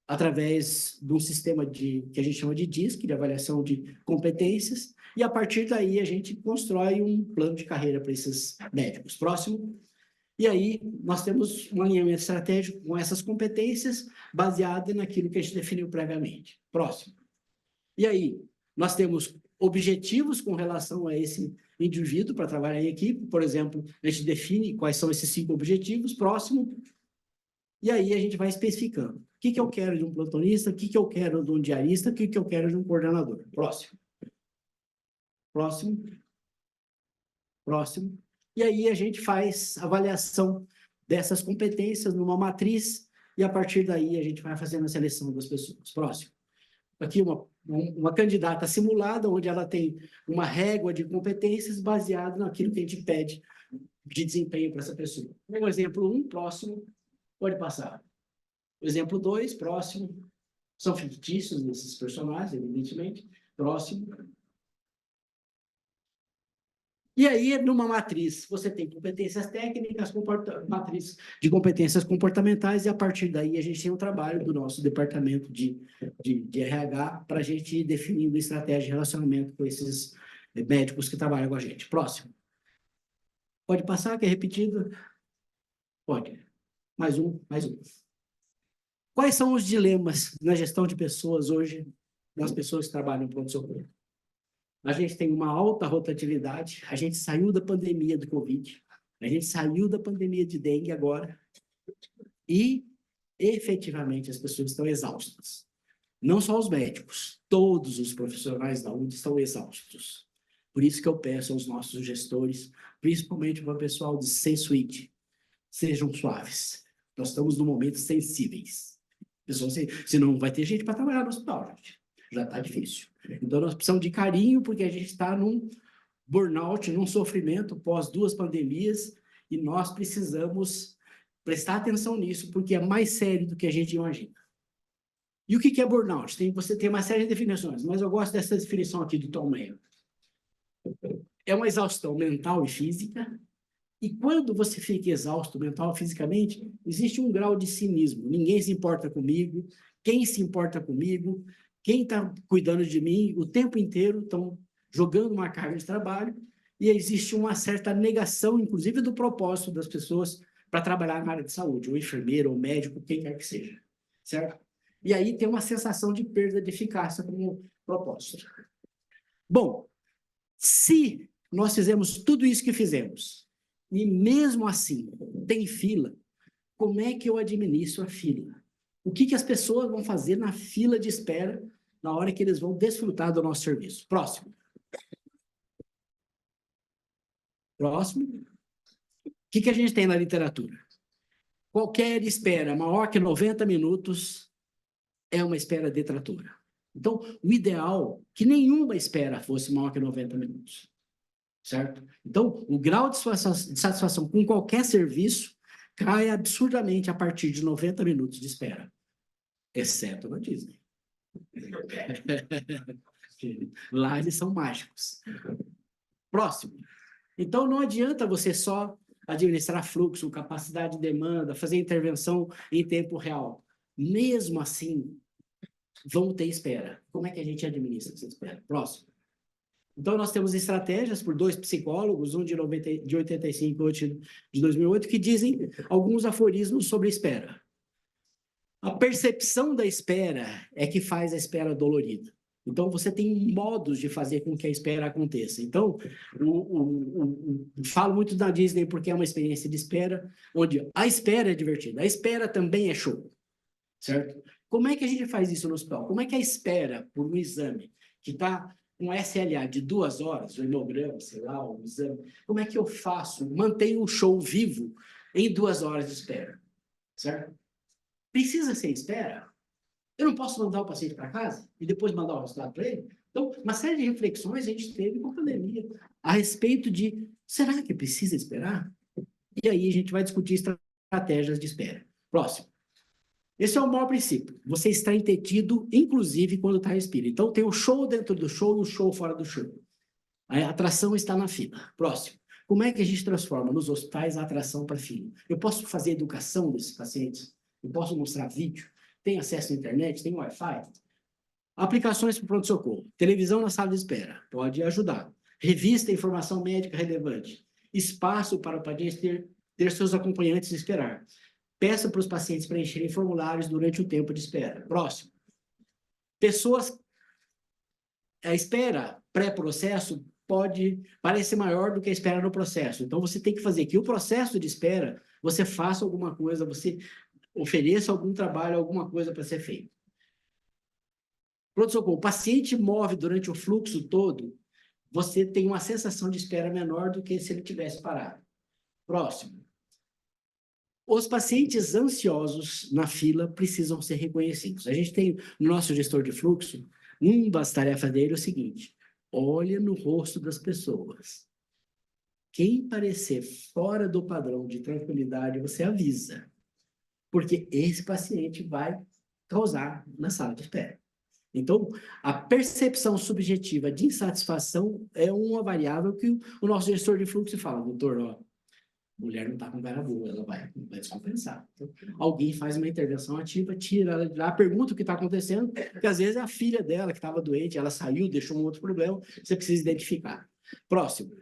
através de um sistema que a gente chama de DISC, de avaliação de competências, e a partir daí a gente constrói um plano de carreira para esses médicos. Próximo. E aí nós temos um alinhamento estratégico com essas competências baseado naquilo que a gente definiu previamente. Próximo. E aí nós temos objetivos com relação a esse indivíduo para trabalhar em equipe. Por exemplo, a gente define quais são esses 5 objetivos. Próximo. E aí a gente vai especificando. O que eu quero de um plantonista, o que eu quero de um diarista, o que eu quero de um coordenador. Próximo. E aí a gente faz avaliação dessas competências numa matriz e a partir daí a gente vai fazendo a seleção das pessoas. Próximo. Aqui uma candidata simulada, onde ela tem uma régua de competências baseada naquilo que a gente pede de desempenho para essa pessoa. O exemplo 1, próximo. Pode passar. O exemplo 2, próximo. São fictícios nesses personagens, evidentemente. Próximo. E aí, numa matriz, você tem competências técnicas, matriz de competências comportamentais, e a partir daí a gente tem um trabalho do nosso departamento de RH para a gente ir definindo estratégia de relacionamento com esses médicos que trabalham com a gente. Próximo. Pode passar, que é repetido? Pode. Mais um. Quais são os dilemas na gestão de pessoas hoje, das pessoas que trabalham no pronto-socorro? A gente tem uma alta rotatividade, a gente saiu da pandemia do Covid, a gente saiu da pandemia de dengue agora, e efetivamente as pessoas estão exaustas. Não só os médicos, todos os profissionais da saúde estão exaustos. Por isso que eu peço aos nossos gestores, principalmente para o pessoal do C-Suite, sejam suaves. Nós estamos num momento sensíveis. Pessoas, senão vai ter gente para trabalhar no hospital, gente. Já está difícil. Então, nós precisamos de carinho, porque a gente está num burnout, num sofrimento pós 2 pandemias, e nós precisamos prestar atenção nisso, porque é mais sério do que a gente imagina. E o que é burnout? Você tem uma série de definições, mas eu gosto dessa definição aqui do Tom Mayer. É uma exaustão mental e física, e quando você fica exausto mental e fisicamente, existe um grau de cinismo. Ninguém se importa comigo, quem se importa comigo, quem está cuidando de mim, o tempo inteiro estão jogando uma carga de trabalho, e existe uma certa negação, inclusive, do propósito das pessoas para trabalhar na área de saúde, ou enfermeiro, ou médico, quem quer que seja, certo? E aí tem uma sensação de perda de eficácia como propósito. Bom, se nós fizemos tudo isso que fizemos, e mesmo assim tem fila, como é que eu administro a fila? O que as pessoas vão fazer na fila de espera na hora que eles vão desfrutar do nosso serviço? Próximo. Próximo. O que a gente tem na literatura? Qualquer espera maior que 90 minutos é uma espera detratora. Então, o ideal é que nenhuma espera fosse maior que 90 minutos. Certo? Então, o grau de satisfação com qualquer serviço cai absurdamente a partir de 90 minutos de espera. Exceto na Disney. Lá eles são mágicos. Próximo. Então, não adianta você só administrar fluxo, capacidade de demanda, fazer intervenção em tempo real. Mesmo assim, vão ter espera. Como é que a gente administra essa espera? Próximo. Então, nós temos estratégias por 2 psicólogos, um de 85 e outro de 2008, que dizem alguns aforismos sobre espera. A percepção da espera é que faz a espera dolorida. Então, você tem modos de fazer com que a espera aconteça. Então, falo muito da Disney porque é uma experiência de espera, onde a espera é divertida, a espera também é show, certo? Como é que a gente faz isso no hospital? Como é que a espera por um exame que está com SLA de 2 horas, o hemograma, sei lá, o exame, como é que eu faço, mantenho o show vivo em 2 horas de espera, certo? Precisa ser espera? Eu não posso mandar o paciente para casa e depois mandar o resultado para ele? Então, uma série de reflexões a gente teve com a pandemia a respeito de, será que precisa esperar? E aí a gente vai discutir estratégias de espera. Próximo. Esse é o maior princípio. Você está entretido, inclusive, quando está respirando. Então, tem o show dentro do show e o show fora do show. A atração está na fila. Próximo. Como é que a gente transforma nos hospitais a atração para a fila? Eu posso fazer educação desses pacientes? Eu posso mostrar vídeo? Tem acesso à internet? Tem Wi-Fi? Aplicações para pronto-socorro. Televisão na sala de espera. Pode ajudar. Revista informação médica relevante. Espaço para o paciente ter seus acompanhantes e esperar. Peça para os pacientes preencherem formulários durante o tempo de espera. Próximo. Pessoas... A espera pré-processo pode parecer maior do que a espera no processo. Então, você tem que fazer que o processo de espera, você faça alguma coisa, você ofereça algum trabalho, alguma coisa para ser feito. Pronto-socorro. O paciente move durante o fluxo todo, você tem uma sensação de espera menor do que se ele tivesse parado. Próximo. Os pacientes ansiosos na fila precisam ser reconhecidos. A gente tem, no nosso gestor de fluxo, uma das tarefas dele é o seguinte: olha no rosto das pessoas. Quem parecer fora do padrão de tranquilidade, você avisa. Porque esse paciente vai causar na sala de espera. Então, a percepção subjetiva de insatisfação é uma variável que o nosso gestor de fluxo fala, doutor, ó, mulher não está com cara boa, ela vai descompensar. Então, alguém faz uma intervenção ativa, tira ela de lá, pergunta o que está acontecendo, porque às vezes é a filha dela que estava doente, ela saiu, deixou um outro problema, você precisa identificar. Próximo.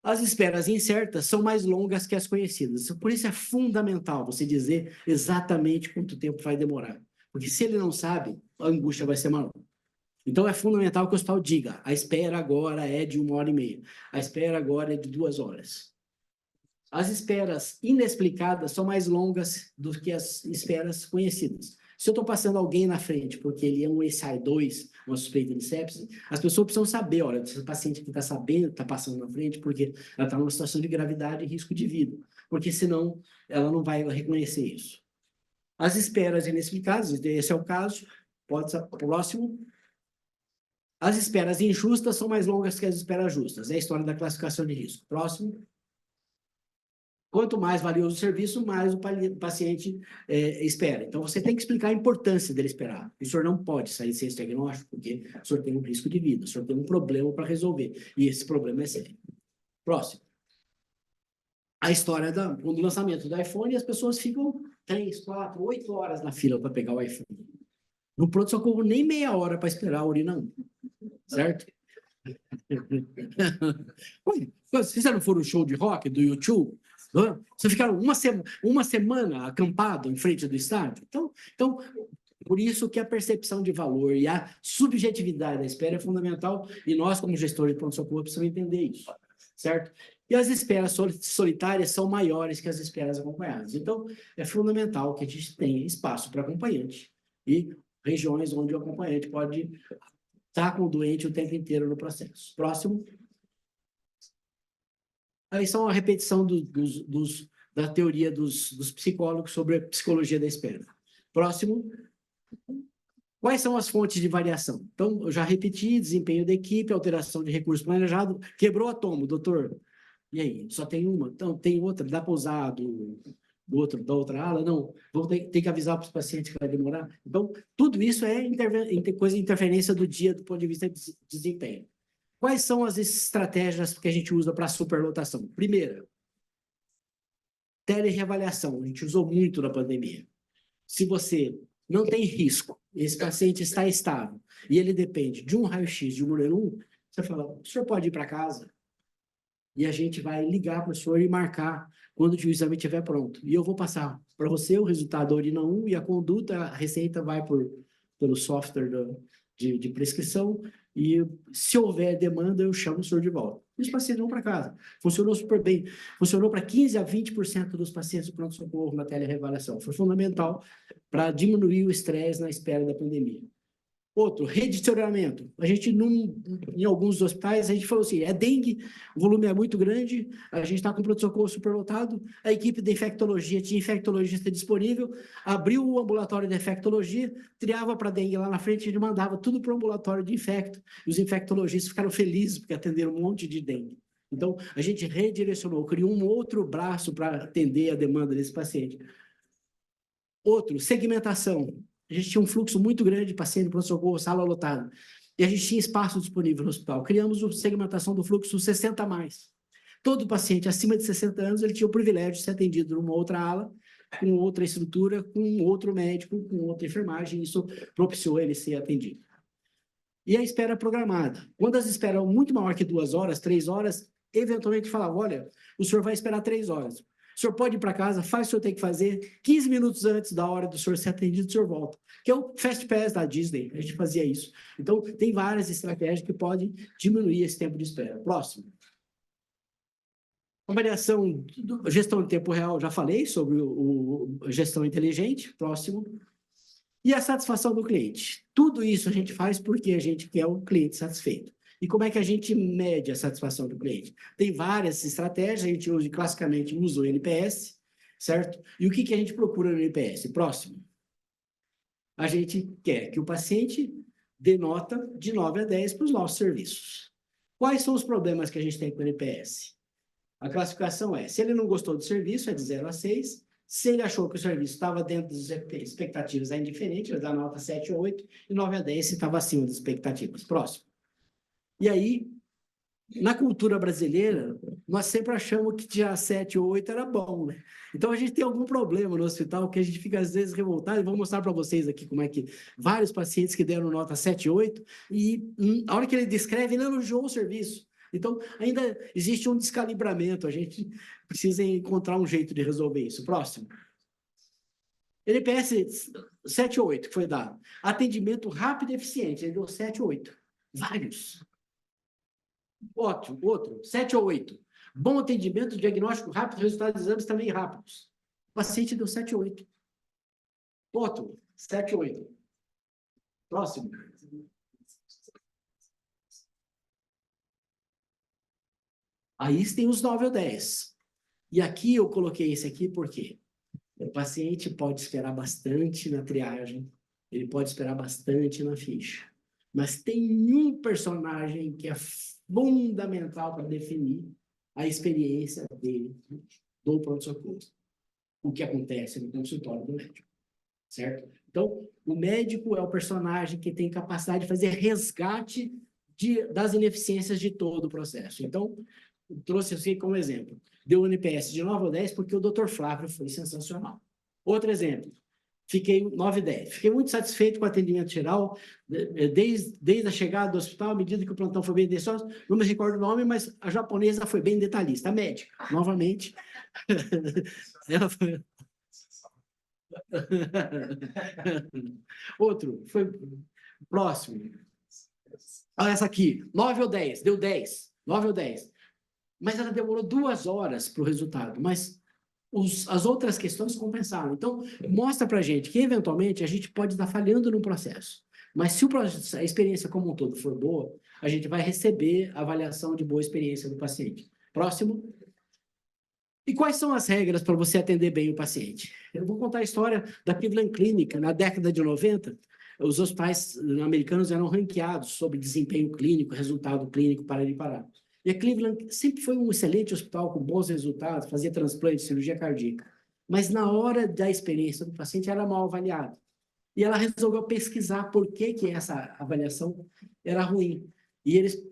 As esperas incertas são mais longas que as conhecidas. Por isso é fundamental você dizer exatamente quanto tempo vai demorar. Porque se ele não sabe, a angústia vai ser maior. Então é fundamental que o hospital diga, a espera agora é de 1h30, a espera agora é de 2 horas. As esperas inexplicadas são mais longas do que as esperas conhecidas. Se eu estou passando alguém na frente porque ele é um SI2, uma suspeita de sepsis, as pessoas precisam saber, olha, esse paciente que está sabendo, está passando na frente porque ela está numa situação de gravidade e risco de vida, porque senão ela não vai reconhecer isso. As esperas inexplicadas, esse é o caso, pode ser próximo. As esperas injustas são mais longas que as esperas justas, é a história da classificação de risco. Próximo. Quanto mais valioso o serviço, mais o paciente espera. Então, você tem que explicar a importância dele esperar. O senhor não pode sair sem esse diagnóstico, porque o senhor tem um risco de vida, o senhor tem um problema para resolver, e esse problema é sério. Próximo. A história do lançamento do iPhone, as pessoas ficam 3, 4, 8 horas na fila para pegar o iPhone. No pronto-socorro, nem meia hora para esperar a urina 1, certo? Vocês fizeram um show de rock do YouTube? Vocês ficaram uma semana acampado em frente do estádio? Então, por isso que a percepção de valor e a subjetividade da espera é fundamental, e nós, como gestores de pronto-socorro, precisamos entender isso, certo? E as esperas solitárias são maiores que as esperas acompanhadas. Então, é fundamental que a gente tenha espaço para acompanhante e regiões onde o acompanhante pode estar com o doente o tempo inteiro no processo. Próximo. Aí são a repetição da teoria dos psicólogos sobre a psicologia da espera. Próximo. Quais são as fontes de variação? Então, eu já repeti, desempenho da equipe, alteração de recurso planejado, quebrou átomo, doutor. E aí, só tem uma? Então, tem outra, dá para usar da outra ala? Não, vou ter que avisar para os pacientes que vai demorar. Então, tudo isso é coisa de interferência do dia do ponto de vista de desempenho. Quais são as estratégias que a gente usa para superlotação? Primeira, telereavaliação. A gente usou muito na pandemia. Se você não tem risco, esse paciente está estável, e ele depende de um raio-x, de um número 1, você fala, o senhor pode ir para casa? E a gente vai ligar para o senhor e marcar quando o exame estiver pronto. E eu vou passar para você o resultado da urina 1 e a conduta, a receita vai pelo software de prescrição, e se houver demanda, eu chamo o senhor de volta. E os pacientes vão para casa. Funcionou super bem. Funcionou para 15% a 20% dos pacientes do pronto-socorro na telereavaliação. Foi fundamental para diminuir o estresse na espera da pandemia. Outro, redicionamento. A gente, em alguns hospitais, a gente falou assim, é dengue, o volume é muito grande, a gente está com o pronto-socorro superlotado, a equipe de infectologia tinha infectologista disponível, abriu o ambulatório de infectologia, triava para dengue lá na frente, a gente mandava tudo para o ambulatório de infecto, e os infectologistas ficaram felizes porque atenderam um monte de dengue. Então, a gente redirecionou, criou um outro braço para atender a demanda desse paciente. Outro, segmentação. A gente tinha um fluxo muito grande de paciente, pronto-socorro, sala lotada. E a gente tinha espaço disponível no hospital. Criamos a segmentação do fluxo 60 a mais. Todo paciente acima de 60 anos, ele tinha o privilégio de ser atendido numa outra ala, com outra estrutura, com outro médico, com outra enfermagem. Isso propiciou ele ser atendido. E a espera programada. Quando as esperas eram muito maior que 2 horas, 3 horas, eventualmente falava, olha, o senhor vai esperar 3 horas. O senhor pode ir para casa, faz o que o senhor tem que fazer, 15 minutos antes da hora do senhor ser atendido, o senhor volta. Que é o Fast Pass da Disney, a gente fazia isso. Então, tem várias estratégias que podem diminuir esse tempo de espera. Próximo. Avaliação, gestão de tempo real, já falei sobre gestão inteligente. Próximo. E a satisfação do cliente. Tudo isso a gente faz porque a gente quer o cliente satisfeito. E como é que a gente mede a satisfação do cliente? Tem várias estratégias, a gente usa, classicamente usa o NPS, certo? E o que a gente procura no NPS? Próximo. A gente quer que o paciente dê nota de 9 a 10 para os nossos serviços. Quais são os problemas que a gente tem com o NPS? A classificação é, se ele não gostou do serviço, é de 0 a 6. Se ele achou que o serviço estava dentro das expectativas, é indiferente, ele dá nota 7 ou 8, e 9 a 10 se estava acima das expectativas. Próximo. E aí, na cultura brasileira, nós sempre achamos que já 7 ou 8 era bom, né? Então, a gente tem algum problema no hospital que a gente fica, às vezes, revoltado. E vou mostrar para vocês aqui como é que vários pacientes que deram nota 7 e 8, e a hora que ele descreve, ele elogiou o serviço. Então, ainda existe um descalibramento. A gente precisa encontrar um jeito de resolver isso. Próximo. NPS 7 ou 8, que foi dado. Atendimento rápido e eficiente. Ele deu 7 ou 8. Vários. Ótimo, outro, 7 ou 8. Bom atendimento, diagnóstico rápido, resultados de exames também rápidos. O paciente deu 7 ou 8. Outro, 7 ou 8. Próximo. Aí tem os 9 ou 10. E aqui eu coloquei esse aqui porque o paciente pode esperar bastante na triagem, ele pode esperar bastante na ficha. Mas tem um personagem que é fundamental para definir a experiência dele do pronto-socorro. O que acontece no consultório do médico, certo? Então, o médico é o personagem que tem capacidade de fazer resgate das ineficiências de todo o processo. Então, eu trouxe assim como exemplo. Deu um NPS de 9 ou 10 porque o Dr. Flávio foi sensacional. Outro exemplo. Fiquei 9 e 10. Fiquei muito satisfeito com o atendimento geral, desde a chegada do hospital, à medida que o plantão foi bem detalhista. Não me recordo o nome, mas a japonesa foi bem detalhista. A médica, novamente. Ela foi... Outro, foi próximo. Olha essa aqui, 9 ou 10, deu 10. 9 ou 10. mas ela demorou 2 horas para o resultado, mas as outras questões compensaram. Então, mostra para a gente que, eventualmente, a gente pode estar falhando no processo, mas se a experiência como um todo for boa, a gente vai receber a avaliação de boa experiência do paciente. Próximo. E quais são as regras para você atender bem o paciente? Eu vou contar a história da Cleveland Clinic. Na década de 90, os hospitais americanos eram ranqueados sobre desempenho clínico, resultado clínico, para ali parar. E a Cleveland sempre foi um excelente hospital com bons resultados, fazia transplante, cirurgia cardíaca. Mas na hora da experiência do paciente era mal avaliado. E ela resolveu pesquisar por que essa avaliação era ruim. E eles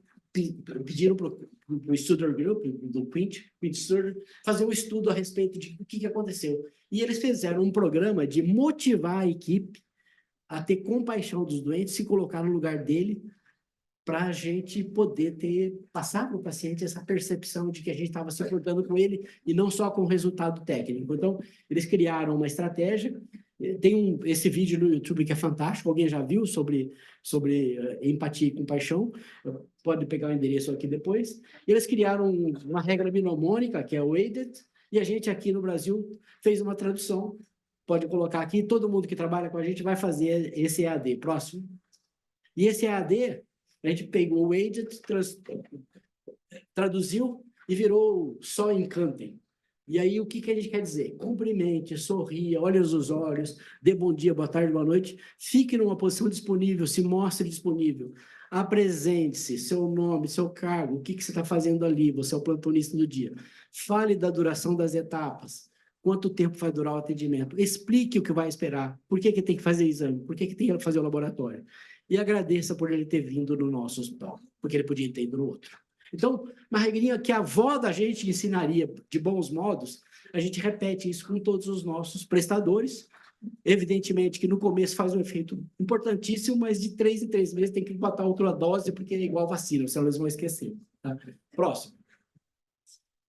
pediram para o Studer Group, do Quint Studer, fazer um estudo a respeito de o que aconteceu. E eles fizeram um programa de motivar a equipe a ter compaixão dos doentes, se colocar no lugar dele, para a gente poder passar para o paciente essa percepção de que a gente estava se importando com ele e não só com o resultado técnico. Então, eles criaram uma estratégia. Tem esse vídeo no YouTube que é fantástico, alguém já viu sobre empatia e compaixão, pode pegar o endereço aqui depois. Eles criaram uma regra binomônica, que é o WAIDED, e a gente aqui no Brasil fez uma tradução, pode colocar aqui, todo mundo que trabalha com a gente vai fazer esse EAD. Próximo. E esse EAD, a gente pegou o WAIDED, traduziu e virou só encantem. E aí, o que a gente quer dizer? Cumprimente, sorria, olhe nos olhos, dê bom dia, boa tarde, boa noite, fique numa posição disponível, se mostre disponível, apresente-se, seu nome, seu cargo, o que você está fazendo ali, você é o plantonista do dia. Fale da duração das etapas, quanto tempo vai durar o atendimento, explique o que vai esperar, por que tem que fazer exame, por que tem que fazer o laboratório. E agradeça por ele ter vindo no nosso hospital, porque ele podia ter ido no outro. Então, uma regrinha que a avó da gente ensinaria de bons modos, a gente repete isso com todos os nossos prestadores. Evidentemente que no começo faz um efeito importantíssimo, mas de 3 em 3 meses tem que botar outra dose, porque é igual vacina, senão eles vão esquecer. Tá? Próximo.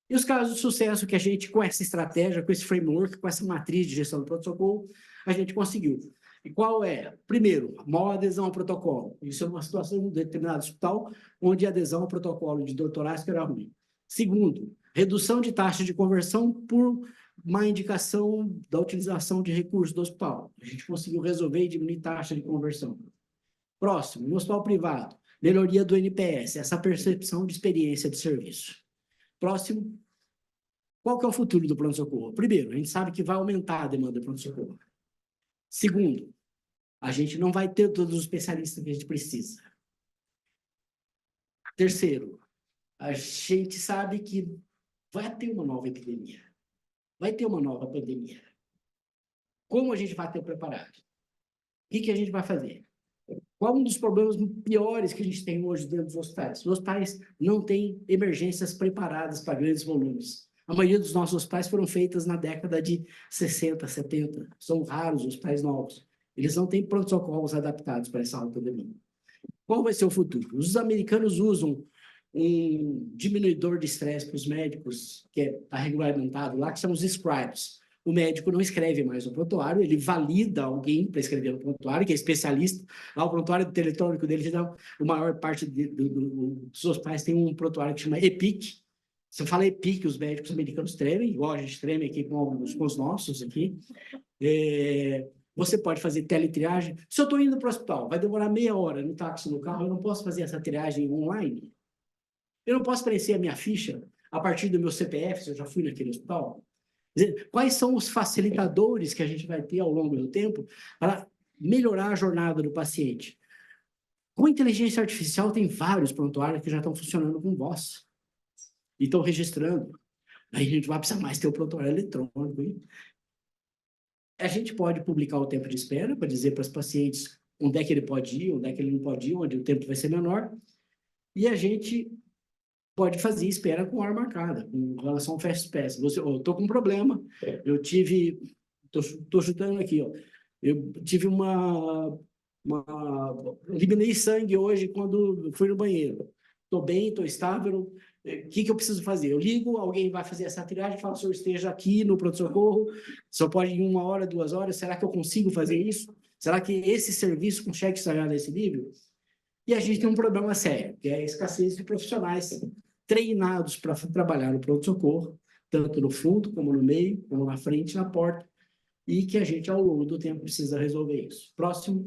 E os casos de sucesso que a gente, com essa estratégia, com esse framework, com essa matriz de gestão do pronto-socorro, a gente conseguiu. E qual é? Primeiro, maior adesão ao protocolo. Isso é uma situação de determinado hospital onde a adesão ao protocolo de dor torácica era ruim. Segundo, redução de taxa de conversão por má indicação da utilização de recursos do hospital. A gente conseguiu resolver e diminuir taxa de conversão. Próximo, no hospital privado, melhoria do NPS, essa percepção de experiência de serviço. Próximo, qual que é o futuro do pronto-socorro? Primeiro, a gente sabe que vai aumentar a demanda do pronto-socorro. Segundo, a gente não vai ter todos os especialistas que a gente precisa. Terceiro, a gente sabe que vai ter uma nova epidemia. Vai ter uma nova pandemia. Como a gente vai ter preparado? O que a gente vai fazer? Qual um dos problemas piores que a gente tem hoje dentro dos hospitais? Os hospitais não têm emergências preparadas para grandes volumes. A maioria dos nossos hospitais foram feitas na década de 60, 70. São raros os hospitais novos. Eles não têm pronto-socorros adaptados para essa alta demanda. Qual vai ser o futuro? Os americanos usam um diminuidor de estresse para os médicos, que está regulamentado lá, que são os scribes. O médico não escreve mais no prontuário, ele valida alguém para escrever no prontuário, que é especialista. Lá o prontuário eletrônico dele, a maior parte dos hospitais tem um prontuário que chama EPIC. Se eu falar EPIC, os médicos americanos tremem, igual a gente treme aqui com os nossos aqui. Você pode fazer teletriagem. Se eu estou indo para o hospital, vai demorar meia hora no táxi, no carro, eu não posso fazer essa triagem online? Eu não posso preencher a minha ficha a partir do meu CPF, se eu já fui naquele hospital? Quer dizer, quais são os facilitadores que a gente vai ter ao longo do tempo para melhorar a jornada do paciente? Com inteligência artificial, tem vários prontuários que já estão funcionando com voz e estão registrando. Aí a gente vai precisar mais ter o prontuário eletrônico. Hein? A gente pode publicar o tempo de espera para dizer para os pacientes onde é que ele pode ir, onde é que ele não pode ir, onde o tempo vai ser menor. E a gente pode fazer espera com hora marcada, com relação ao fast pass. Eu estou com um problema, eu tive, estou chutando aqui, ó, eu tive eliminei sangue hoje quando fui no banheiro. Estou bem, estou estável, o que eu preciso fazer? Eu ligo, alguém vai fazer essa triagem, fala, o senhor esteja aqui no pronto-socorro, só pode ir 1 hora, 2 horas, será que eu consigo fazer isso? Será que esse serviço consegue chegar nesse nível? E a gente tem um problema sério, que é a escassez de profissionais treinados para trabalhar no pronto-socorro, tanto no fundo, como no meio, como na frente, na porta, e que a gente, ao longo do tempo, precisa resolver isso. Próximo.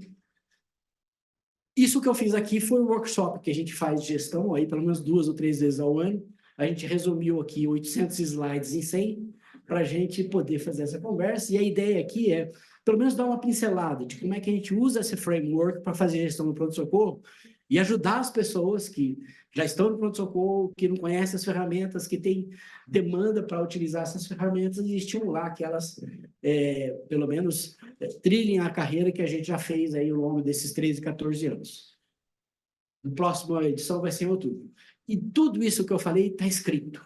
Isso que eu fiz aqui foi um workshop que a gente faz de gestão, aí pelo menos 2 ou 3 vezes ao ano. A gente resumiu aqui 800 slides em 100, para a gente poder fazer essa conversa. E a ideia aqui é, pelo menos, dar uma pincelada de como é que a gente usa esse framework para fazer gestão no pronto-socorro e ajudar as pessoas que já estão no pronto-socorro, que não conhecem as ferramentas, que têm demanda para utilizar essas ferramentas e estimular que elas, pelo menos, trilhem a carreira que a gente já fez aí ao longo desses 13, 14 anos. A próxima edição vai ser em outubro. E tudo isso que eu falei está escrito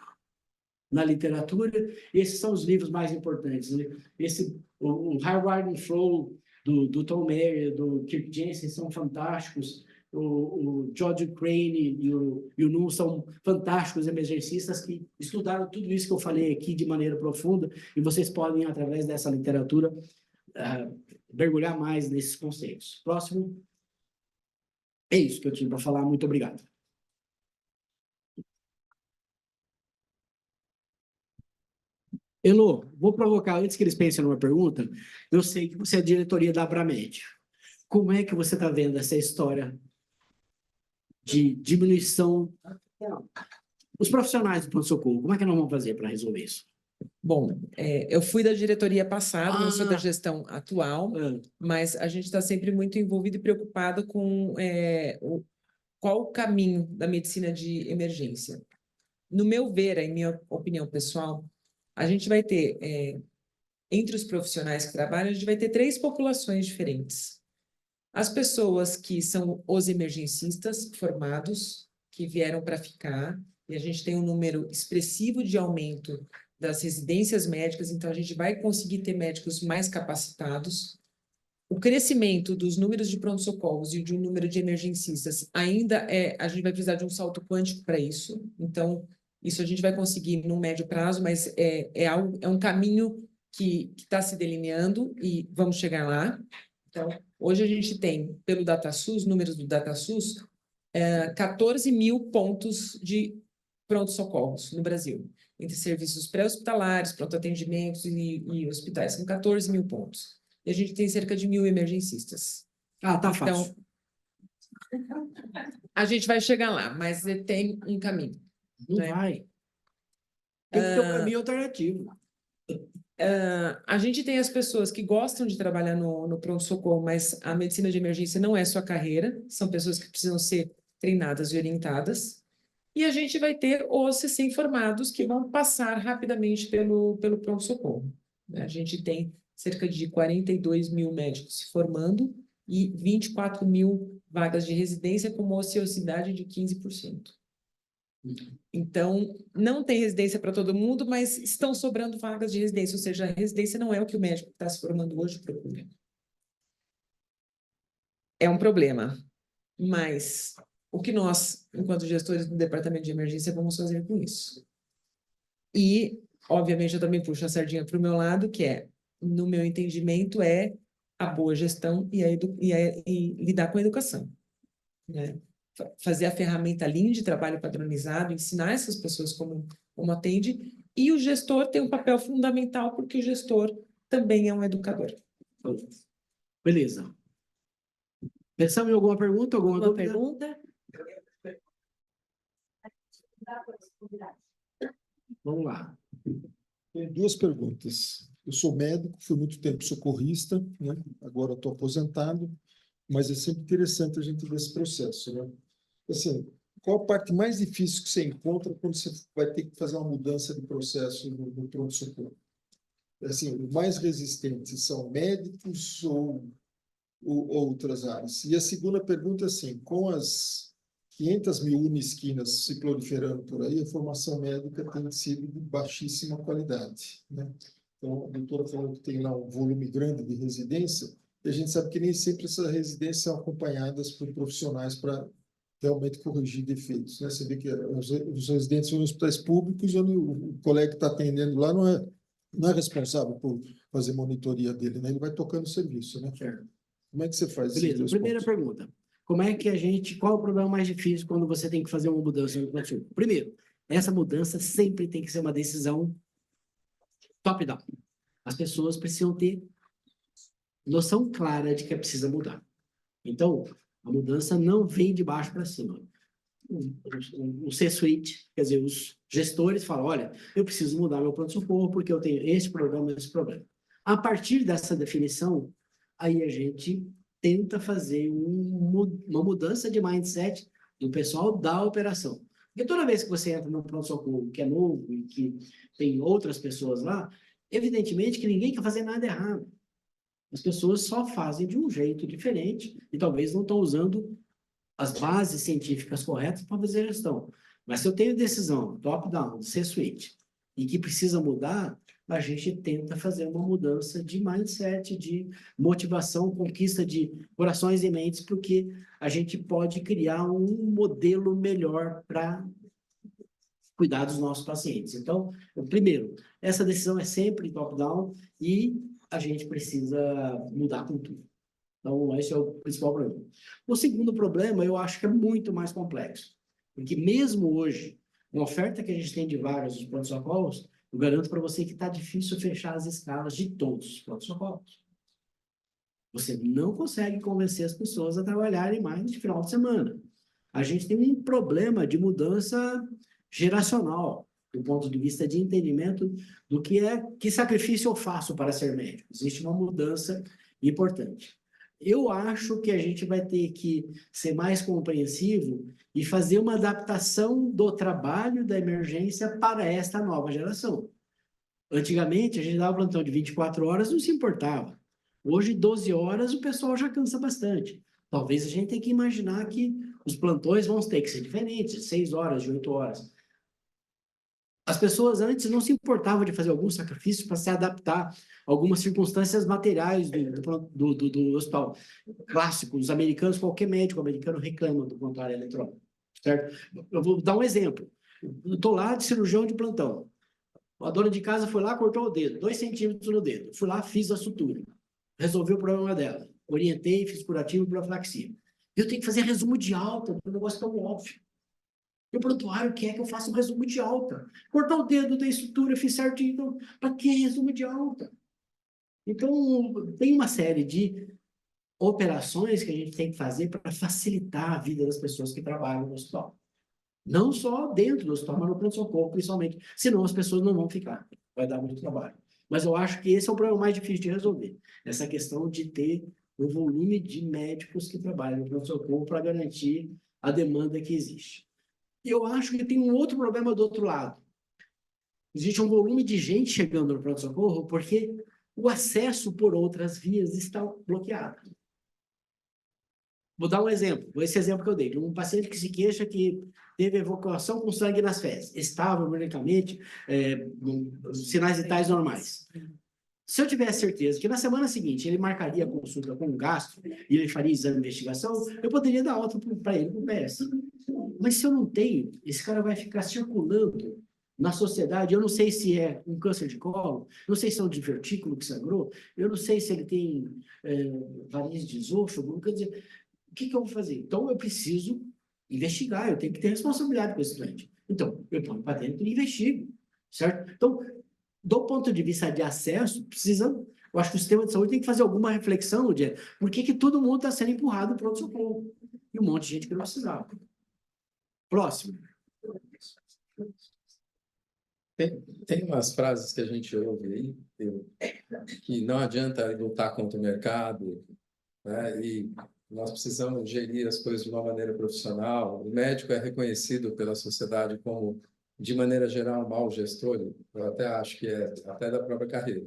na literatura. Esses são os livros mais importantes, né? O Hardwired in Flow, do Tom Mayer, do Kirk Jensen, são fantásticos. O George Crane e o Nu são fantásticos emergencistas que estudaram tudo isso que eu falei aqui de maneira profunda, e vocês podem, através dessa literatura, mergulhar mais nesses conceitos. Próximo. É isso que eu tinha para falar. Muito obrigado. Elô, vou provocar, antes que eles pensem numa pergunta, eu sei que você é a diretoria da Abramed. Como é que você está vendo essa história de diminuição? Os profissionais do pronto-socorro, como é que nós vamos fazer para resolver isso?
Bom, eu fui da diretoria passada, não sou da gestão atual, mas a gente está sempre muito envolvido e preocupado com qual o caminho da medicina de emergência. No meu ver, em minha opinião pessoal, a gente vai ter, entre os profissionais que trabalham, a gente vai ter 3 populações diferentes. As pessoas que são os emergencistas formados, que vieram para ficar, e a gente tem um número expressivo de aumento das residências médicas, então a gente vai conseguir ter médicos mais capacitados. O crescimento dos números de pronto-socorros e de um número de emergencistas ainda a gente vai precisar de um salto quântico para isso, então isso a gente vai conseguir no médio prazo, mas é um caminho que está se delineando e vamos chegar lá. Então, hoje a gente tem, pelo DataSUS, números do DataSUS, 14 mil pontos de pronto-socorros no Brasil, entre serviços pré-hospitalares, pronto-atendimentos e hospitais. São 14 mil pontos. E a gente tem cerca de 1.000 emergencistas.
Ah, tá fácil.
Então, a gente vai chegar lá, mas tem um caminho.
Não vai. Tem que ter um caminho alternativo.
A gente tem as pessoas que gostam de trabalhar no pronto-socorro, mas a medicina de emergência não é sua carreira, são pessoas que precisam ser treinadas e orientadas. E a gente vai ter os recém-formados que vão passar rapidamente pelo pronto-socorro. A gente tem cerca de 42 mil médicos se formando e 24 mil vagas de residência com uma ociosidade de 15%. Então, não tem residência para todo mundo, mas estão sobrando vagas de residência, ou seja, a residência não é o que o médico que está se formando hoje procura. É um problema, mas o que nós, enquanto gestores do departamento de emergência, vamos fazer com isso? E, obviamente, eu também puxo a sardinha para o meu lado, que no meu entendimento, a boa gestão e lidar com a educação, né? Fazer a ferramenta Lean de trabalho padronizado, ensinar essas pessoas como atende, e o gestor tem um papel fundamental, porque o gestor também é um educador.
Beleza. Pensamos em alguma pergunta? Alguma
pergunta?
Vamos lá.
Tem 2 perguntas. Eu sou médico, fui muito tempo socorrista, né? Agora estou aposentado, mas é sempre interessante a gente ver esse processo, né? Assim, qual a parte mais difícil que você encontra quando você vai ter que fazer uma mudança de processo no pronto-socorro? Assim, os mais resistentes são médicos ou outras áreas? E a segunda pergunta é assim, com as 500 mil unisquinas se proliferando por aí, a formação médica tem sido de baixíssima qualidade, né? Então, a doutora falou que tem lá um volume grande de residência, e a gente sabe que nem sempre essas residências são acompanhadas por profissionais para realmente corrigir defeitos, né? Você vê que os residentes são em hospitais públicos, onde o colega que está atendendo lá não é responsável por fazer monitoria dele, né? Ele vai tocando o serviço, né? Como é que você faz isso?
Beleza, primeira pergunta. Qual é o problema mais difícil quando você tem que fazer uma mudança no pronto-socorro? Primeiro, essa mudança sempre tem que ser uma decisão top-down. As pessoas precisam ter noção clara de que precisa mudar. Então, a mudança não vem de baixo para cima. O C-suite, quer dizer, os gestores falam, olha, eu preciso mudar meu pronto-socorro porque eu tenho esse problema, esse problema. A partir dessa definição, aí a gente tenta fazer uma mudança de mindset do pessoal da operação. Porque toda vez que você entra no pronto-socorro que é novo e que tem outras pessoas lá, evidentemente que ninguém quer fazer nada errado. As pessoas só fazem de um jeito diferente e talvez não estão usando as bases científicas corretas para fazer a gestão. Mas se eu tenho decisão top-down, C-suite, e que precisa mudar, a gente tenta fazer uma mudança de mindset, de motivação, conquista de corações e mentes, porque a gente pode criar um modelo melhor para cuidar dos nossos pacientes. Então, primeiro, essa decisão é sempre top-down e a gente precisa mudar a cultura. Então, esse é o principal problema. O segundo problema, eu acho que é muito mais complexo, porque mesmo hoje, uma oferta que a gente tem de vagas dos pronto-socorros, eu garanto para você que está difícil fechar as escalas de todos os pronto-socorros. Você não consegue convencer as pessoas a trabalharem mais de final de semana. A gente tem um problema de mudança geracional, do ponto de vista de entendimento do que sacrifício eu faço para ser médico. Existe uma mudança importante. Eu acho que a gente vai ter que ser mais compreensivo e fazer uma adaptação do trabalho da emergência para esta nova geração. Antigamente, a gente dava plantão de 24 horas, não se importava. Hoje, 12 horas, o pessoal já cansa bastante. Talvez a gente tenha que imaginar que os plantões vão ter que ser diferentes, de 6 horas, de 8 horas. As pessoas antes não se importavam de fazer algum sacrifício para se adaptar a algumas circunstâncias materiais do hospital. Clássico, os americanos, qualquer médico americano reclama do prontuário eletrônico, certo? Eu vou dar um exemplo. Eu estou lá de cirurgião de plantão. A dona de casa foi lá, cortou o dedo, 2 centímetros no dedo. Fui lá, fiz a sutura. Resolvi o problema dela. Orientei, fiz curativo e profilaxia. Eu tenho que fazer resumo de alta, um negócio tão óbvio. O prontuário quer que eu faça um resumo de alta. Cortar o dedo, dei sutura, fiz certinho. Então, para que resumo de alta? Então, tem uma série de operações que a gente tem que fazer para facilitar a vida das pessoas que trabalham no hospital. Não só dentro do hospital, mas no pronto-socorro, principalmente. Senão as pessoas não vão ficar. Vai dar muito trabalho. Mas eu acho que esse é o problema mais difícil de resolver. Essa questão de ter um volume de médicos que trabalham no pronto-socorro para garantir a demanda que existe. Eu acho que tem um outro problema do outro lado. Existe um volume de gente chegando no pronto-socorro porque o acesso por outras vias está bloqueado. Vou dar um exemplo, esse exemplo que eu dei, de um paciente que se queixa que teve evacuação com sangue nas fezes, estável mecanicamente, sinais vitais normais. Se eu tivesse certeza que na semana seguinte ele marcaria a consulta com um gastro e ele faria exame de investigação, eu poderia dar alta para ele com PS. Mas se eu não tenho, esse cara vai ficar circulando na sociedade. Eu não sei se é um câncer de colo, não sei se é um divertículo que sangrou, eu não sei se ele tem varizes de esôfago, quer dizer, o que eu vou fazer? Então, eu preciso investigar, eu tenho que ter responsabilidade com esse doente. Então, eu ponho para dentro e investigo, certo? Então, do ponto de vista de acesso, eu acho que o sistema de saúde tem que fazer alguma reflexão no dia. Por que todo mundo está sendo empurrado para o pronto-socorro? E um monte de gente que não precisava. Próximo.
Tem umas frases que a gente ouve aí, que não adianta lutar contra o mercado, né? E nós precisamos gerir as coisas de uma maneira profissional. O médico é reconhecido pela sociedade como, de maneira geral, um mau gestor. Eu até acho que é até da própria carreira.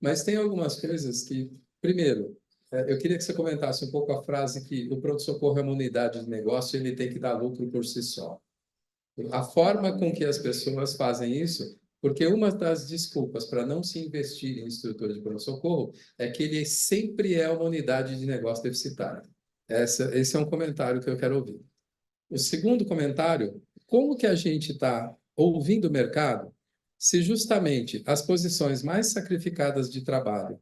Mas tem algumas coisas que, primeiro, eu queria que você comentasse um pouco a frase que o pronto-socorro é uma unidade de negócio e ele tem que dar lucro por si só. A forma com que as pessoas fazem isso, porque uma das desculpas para não se investir em estrutura de pronto-socorro é que ele sempre é uma unidade de negócio deficitária. Esse é um comentário que eu quero ouvir. O segundo comentário, como que a gente está ouvindo o mercado se justamente as posições mais sacrificadas de trabalho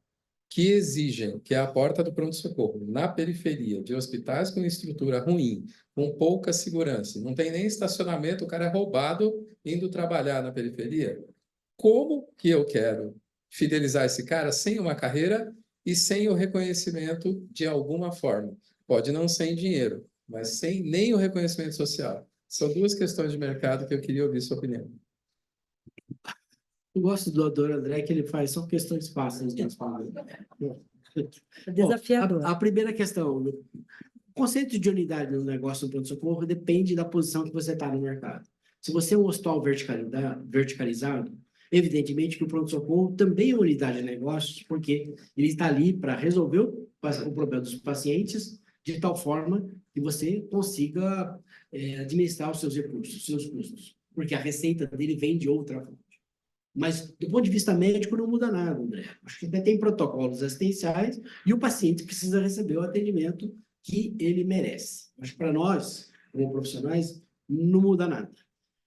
que exigem que a porta do pronto-socorro, na periferia, de hospitais com estrutura ruim, com pouca segurança, não tem nem estacionamento, o cara é roubado indo trabalhar na periferia. Como que eu quero fidelizar esse cara sem uma carreira e sem o reconhecimento de alguma forma? Pode não ser em dinheiro, mas sem nem o reconhecimento social. São duas questões de mercado que eu queria ouvir sua opinião.
Eu gosto do Dr. André, que ele faz, são questões fáceis de responder.
Desafiador.
A primeira questão, o conceito de unidade no negócio do pronto-socorro depende da posição que você está no mercado. Se você é um hospital verticalizado, evidentemente que o pronto-socorro também é uma unidade de negócios, porque ele está ali para resolver o problema dos pacientes de tal forma que você consiga administrar os seus recursos, os seus custos, porque a receita dele vem de outra fonte. Mas, do ponto de vista médico, não muda nada, André. Acho que ainda tem protocolos assistenciais e o paciente precisa receber o atendimento que ele merece. Acho que para nós, como profissionais, não muda nada.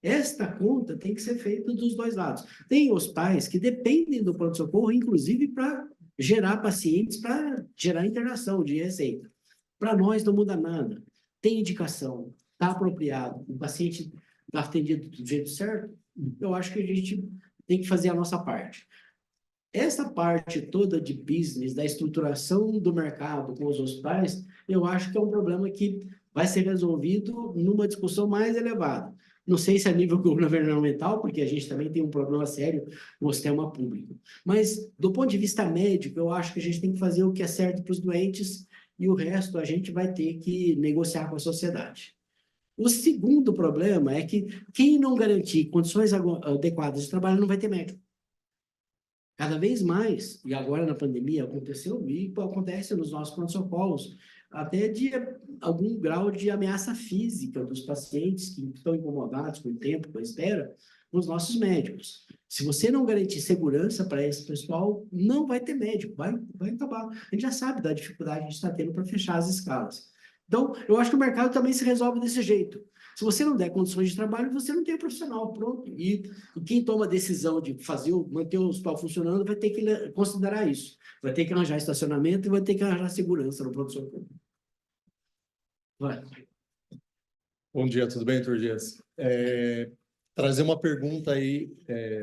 Esta conta tem que ser feita dos dois lados. Tem hospitais que dependem do pronto-socorro, inclusive para gerar pacientes, para gerar internação de receita. Para nós não muda nada. Tem indicação, está apropriado, o paciente está atendido do jeito certo, eu acho que a gente tem que fazer a nossa parte. Essa parte toda de business, da estruturação do mercado com os hospitais, eu acho que é um problema que vai ser resolvido numa discussão mais elevada. Não sei se é a nível governamental, porque a gente também tem um problema sério no sistema público. Mas, do ponto de vista médico, eu acho que a gente tem que fazer o que é certo para os doentes e o resto a gente vai ter que negociar com a sociedade. O segundo problema é que quem não garantir condições adequadas de trabalho não vai ter médico. Cada vez mais, e agora na pandemia aconteceu, e acontece nos nossos pronto-socorros, até de algum grau de ameaça física dos pacientes que estão incomodados com o tempo, com a espera, nos nossos médicos. Se você não garantir segurança para esse pessoal, não vai ter médico, vai acabar. A gente já sabe da dificuldade que a gente está tendo para fechar as escalas. Então, eu acho que o mercado também se resolve desse jeito. Se você não der condições de trabalho, você não tem profissional, pronto. E quem toma a decisão de manter o hospital funcionando vai ter que considerar isso. Vai ter que arranjar estacionamento e vai ter que arranjar segurança no pronto-socorro. Vai.
Bom dia, tudo bem, doutor Dias? Trazer uma pergunta aí,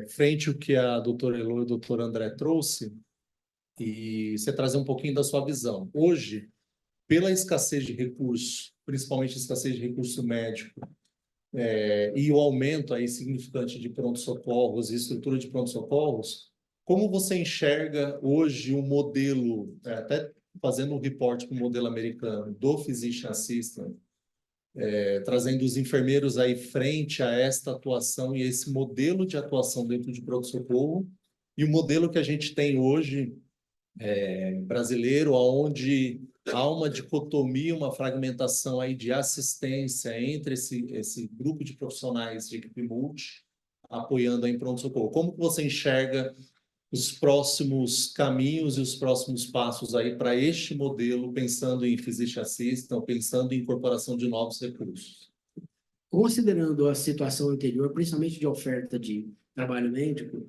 frente ao que a doutora Elô e o doutor André trouxe, e você trazer um pouquinho da sua visão. Hoje, pela escassez de recursos, principalmente escassez de recurso médico, e o aumento aí significante de pronto-socorros e estrutura de pronto-socorros, como você enxerga hoje o modelo, até fazendo um reporte com o modelo americano, do Physician Assistant, trazendo os enfermeiros aí frente a esta atuação e esse modelo de atuação dentro de pronto-socorro, e o modelo que a gente tem hoje, brasileiro, onde há uma dicotomia, uma fragmentação aí de assistência entre esse grupo de profissionais de equipe multi, apoiando em pronto-socorro. Como que você enxerga os próximos caminhos e os próximos passos aí para este modelo, pensando em Physician Assistant, pensando em incorporação de novos recursos?
Considerando a situação anterior, principalmente de oferta de trabalho médico,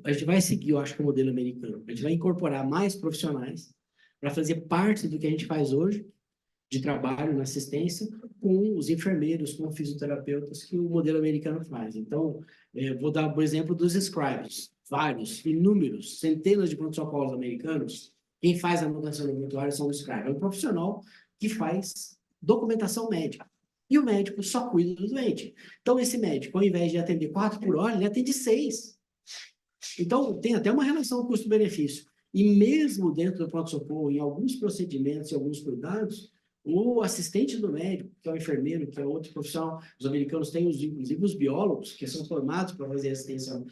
a gente vai seguir, eu acho, que o modelo americano. A gente vai incorporar mais profissionais para fazer parte do que a gente faz hoje, de trabalho na assistência, com os enfermeiros, com os fisioterapeutas, que o modelo americano faz. Então, vou dar o exemplo dos scribes, vários, inúmeros, centenas de pronto-socorros americanos. Quem faz a anotação no prontuário são os scribes. É um profissional que faz documentação médica. E o médico só cuida do doente. Então, esse médico, ao invés de atender 4 por hora, ele atende 6. Então, tem até uma relação custo-benefício. E mesmo dentro do pronto-socorro, em alguns procedimentos e alguns cuidados, o assistente do médico, que é o enfermeiro, que é outro profissional, os americanos têm, inclusive, os biólogos, que são formados para fazer assistência.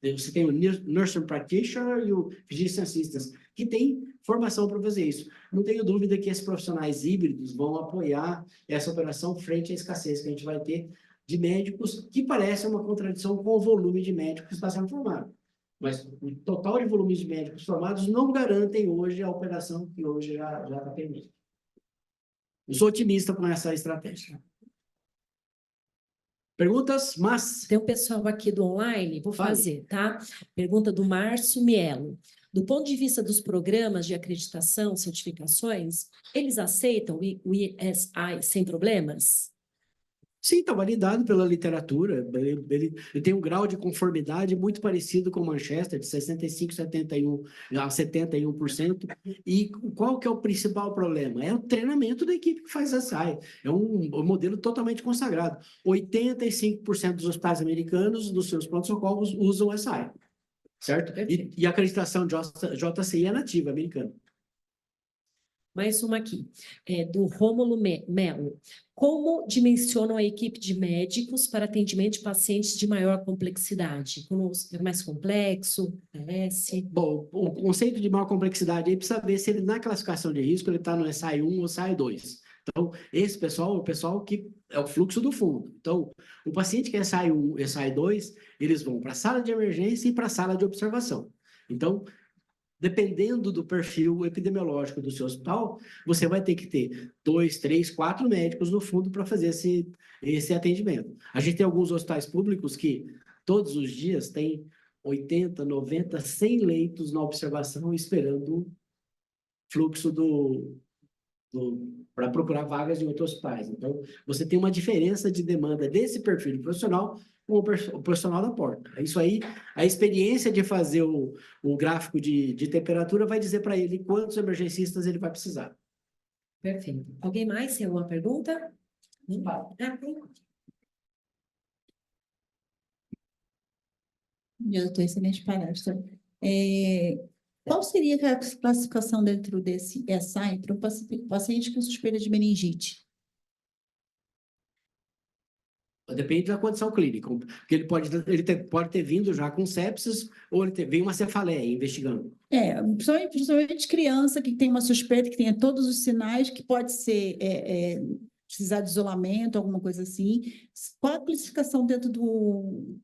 Você tem o Nursing Practitioner e o Physician Assistant, que tem formação para fazer isso. Não tenho dúvida que esses profissionais híbridos vão apoiar essa operação frente à escassez que a gente vai ter de médicos, que parece uma contradição com o volume de médicos que está sendo formado. Mas o total de volumes de médicos formados não garantem hoje a operação que hoje já está permitida. Eu sou otimista com essa estratégia. Perguntas? Mas...
Tem um pessoal aqui do online, vou fazer, tá? Pergunta do Márcio Mielo. Do ponto de vista dos programas de acreditação, certificações, eles aceitam o ESI sem problemas?
Sim, está validado pela literatura. Ele tem um grau de conformidade muito parecido com o Manchester, de 65, 71 a 71%. E qual que é o principal problema? É o treinamento da equipe que faz a SAI. É um modelo totalmente consagrado. 85% dos hospitais americanos, dos seus pronto-socorros, usam a SAI. Certo? E a acreditação de JCI é nativa americana.
Mais uma aqui, do Rômulo Melo. Como dimensionam a equipe de médicos para atendimento de pacientes de maior complexidade? Como é mais complexo, parece?
Bom, o conceito de maior complexidade aí precisa ver se ele, na classificação de risco, ele está no SAI 1 ou SAI 2. Então, esse pessoal é o pessoal que é o fluxo do fundo. Então, o paciente que é SAI 1 e SAI 2, eles vão para a sala de emergência e para a sala de observação. Então, dependendo do perfil epidemiológico do seu hospital, você vai ter que ter 2, 3, 4 médicos no fundo para fazer esse atendimento. A gente tem alguns hospitais públicos que todos os dias tem 80, 90, 100 leitos na observação esperando o fluxo para procurar vagas em outros hospitais. Então, você tem uma diferença de demanda desse perfil de profissional com o profissional da porta. Isso aí, a experiência de fazer o gráfico de temperatura vai dizer para ele quantos emergencistas ele vai precisar.
Perfeito. Alguém mais tem alguma pergunta?
Eu estou excelente palestra. Qual seria a classificação dentro desse SI para um paciente com suspeita de meningite?
Depende da condição clínica, porque ele pode ter vindo já com sepsis ou ele veio uma cefaleia investigando.
Principalmente criança que tem uma suspeita, que tenha todos os sinais, que pode ser precisar de isolamento, alguma coisa assim. Qual a classificação dentro do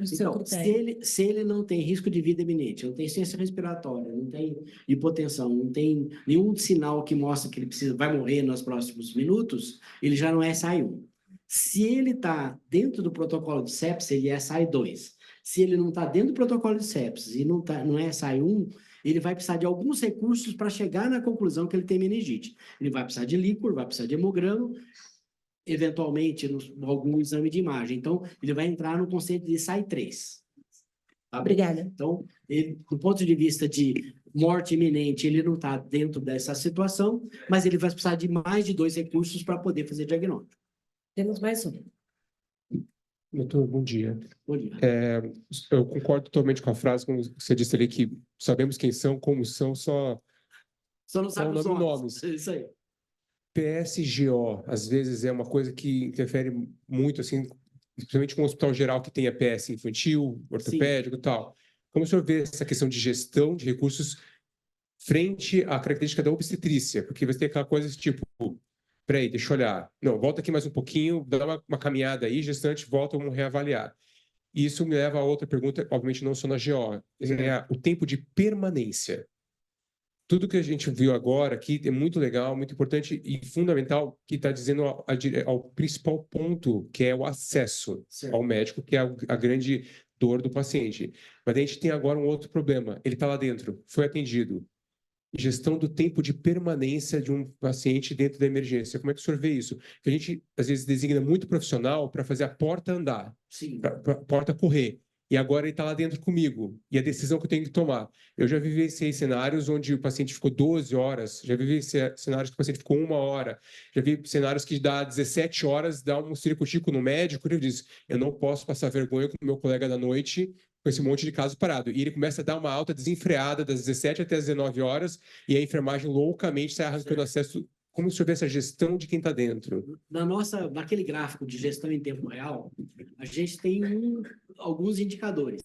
seu critério?
Se ele não tem risco de vida iminente, não tem ciência respiratória, não tem hipotensão, não tem nenhum sinal que mostra que ele vai morrer nos próximos minutos, ele já não é SAI-1. Se ele está dentro do protocolo de sepsis, ele é SAI-2. Se ele não está dentro do protocolo de sepsis e não é SAI-1, ele vai precisar de alguns recursos para chegar na conclusão que ele tem meningite. Ele vai precisar de líquor, vai precisar de hemograma, eventualmente algum exame de imagem. Então, ele vai entrar no conceito de SAI-3. Tá?
Obrigada.
Então, do ponto de vista de morte iminente, ele não está dentro dessa situação, mas ele vai precisar de mais de 2 recursos para poder fazer diagnóstico.
Temos mais um.
Doutor, bom dia.
Bom dia.
Eu concordo totalmente com a frase, como você disse ali, que sabemos quem são, como são, só
não sabe os
nomes.
Isso aí.
PSGO, às vezes, é uma coisa que interfere muito, assim, principalmente com o hospital geral que tenha PS infantil, ortopédico e tal. Como o senhor vê essa questão de gestão de recursos frente à característica da obstetrícia? Porque você tem aquela coisa tipo... Peraí, deixa eu olhar. Não, volta aqui mais um pouquinho, dá uma caminhada aí, gestante, volta, vamos reavaliar. Isso me leva a outra pergunta, obviamente não só na GO, o tempo de permanência. Tudo que a gente viu agora aqui é muito legal, muito importante e fundamental, que está dizendo ao principal ponto, que é o acesso ao médico, que é a grande dor do paciente. Mas a gente tem agora um outro problema. Ele está lá dentro, foi atendido. Gestão do tempo de permanência de um paciente dentro da emergência. Como é que o senhor vê isso? Que a gente, às vezes, designa muito profissional para fazer a porta andar, para a porta correr. E agora ele está lá dentro comigo. E a decisão que eu tenho que tomar. Eu já vivenciei cenários onde o paciente ficou 12 horas, já vivenciei cenários que o paciente ficou 1 hora, já vi cenários que dá 17 horas, dá um circo-tico no médico, e ele diz, eu não posso passar vergonha com o meu colega da noite, com esse monte de caso parado. E ele começa a dar uma alta desenfreada das 17 até as 19 horas, e a enfermagem loucamente sai arrancando acesso. Como o senhor vê essa gestão de quem está dentro?
Naquele gráfico de gestão em tempo real, a gente tem alguns indicadores.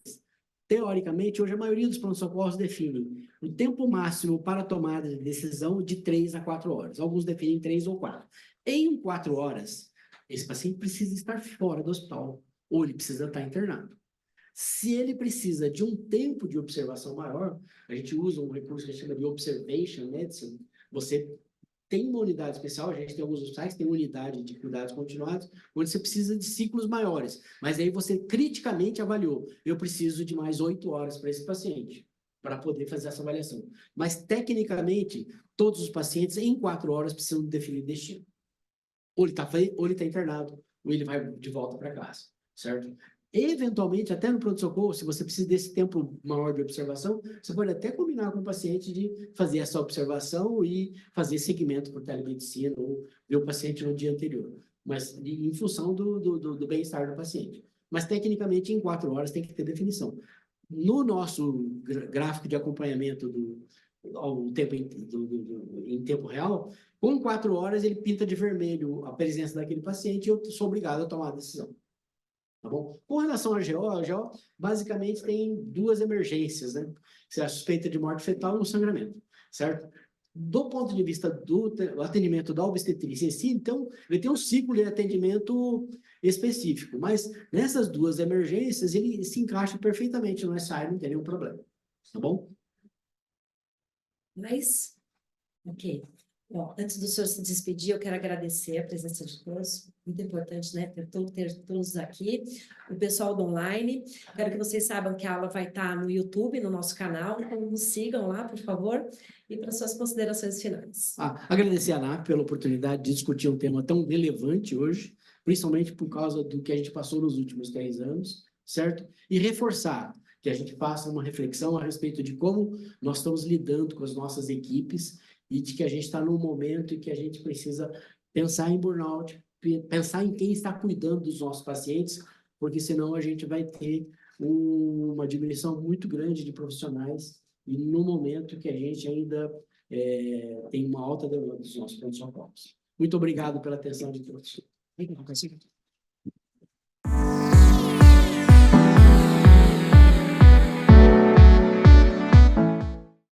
Teoricamente, hoje a maioria dos pronto-socorros define o tempo máximo para a tomada de decisão de 3 a 4 horas. Alguns definem 3 ou 4. Em 4 horas, esse paciente precisa estar fora do hospital, ou ele precisa estar internado. Se ele precisa de um tempo de observação maior, a gente usa um recurso que a gente chama de Observation Medicine. Você tem uma unidade especial, a gente tem alguns hospitais que tem uma unidade de cuidados continuados, onde você precisa de ciclos maiores. Mas aí você criticamente avaliou, eu preciso de mais 8 horas para esse paciente. para poder fazer essa avaliação. Mas, tecnicamente, todos os pacientes, em 4 horas, precisam definir destino. Ou ele está internado, ou ele vai de volta para casa, certo? Eventualmente, até no pronto-socorro, se você precisa desse tempo maior de observação, você pode até combinar com o paciente de fazer essa observação e fazer seguimento por telemedicina ou ver o paciente no dia anterior, mas em função do bem-estar do paciente. Mas, tecnicamente, em 4 horas tem que ter definição. No nosso gráfico de acompanhamento em tempo real, com 4 horas ele pinta de vermelho a presença daquele paciente e eu sou obrigado a tomar a decisão. Tá bom? Com relação à GO, a GO basicamente tem 2 emergências, né? Que é a suspeita de morte fetal e um sangramento, certo? Do ponto de vista do atendimento da obstetrícia em si, então, ele tem um ciclo de atendimento específico, mas nessas 2 emergências ele se encaixa perfeitamente no SI, não tem nenhum problema, tá bom?
Mas, ok. Bom, antes do senhor se despedir, eu quero agradecer a presença de todos. Muito importante, né? Ter todos aqui. O pessoal do online. Quero que vocês saibam que a aula vai estar no YouTube, no nosso canal. Então, nos sigam lá, por favor. E para suas considerações finais.
Agradecer a ANAP pela oportunidade de discutir um tema tão relevante hoje, principalmente por causa do que a gente passou nos últimos 10 anos, certo? E reforçar que a gente faça uma reflexão a respeito de como nós estamos lidando com as nossas equipes e de que a gente está num momento em que a gente precisa pensar em burnout, pensar em quem está cuidando dos nossos pacientes, porque senão a gente vai ter uma diminuição muito grande de profissionais e no momento que a gente ainda tem uma alta demanda dos nossos pronto-socorros. Muito obrigado pela atenção de todos.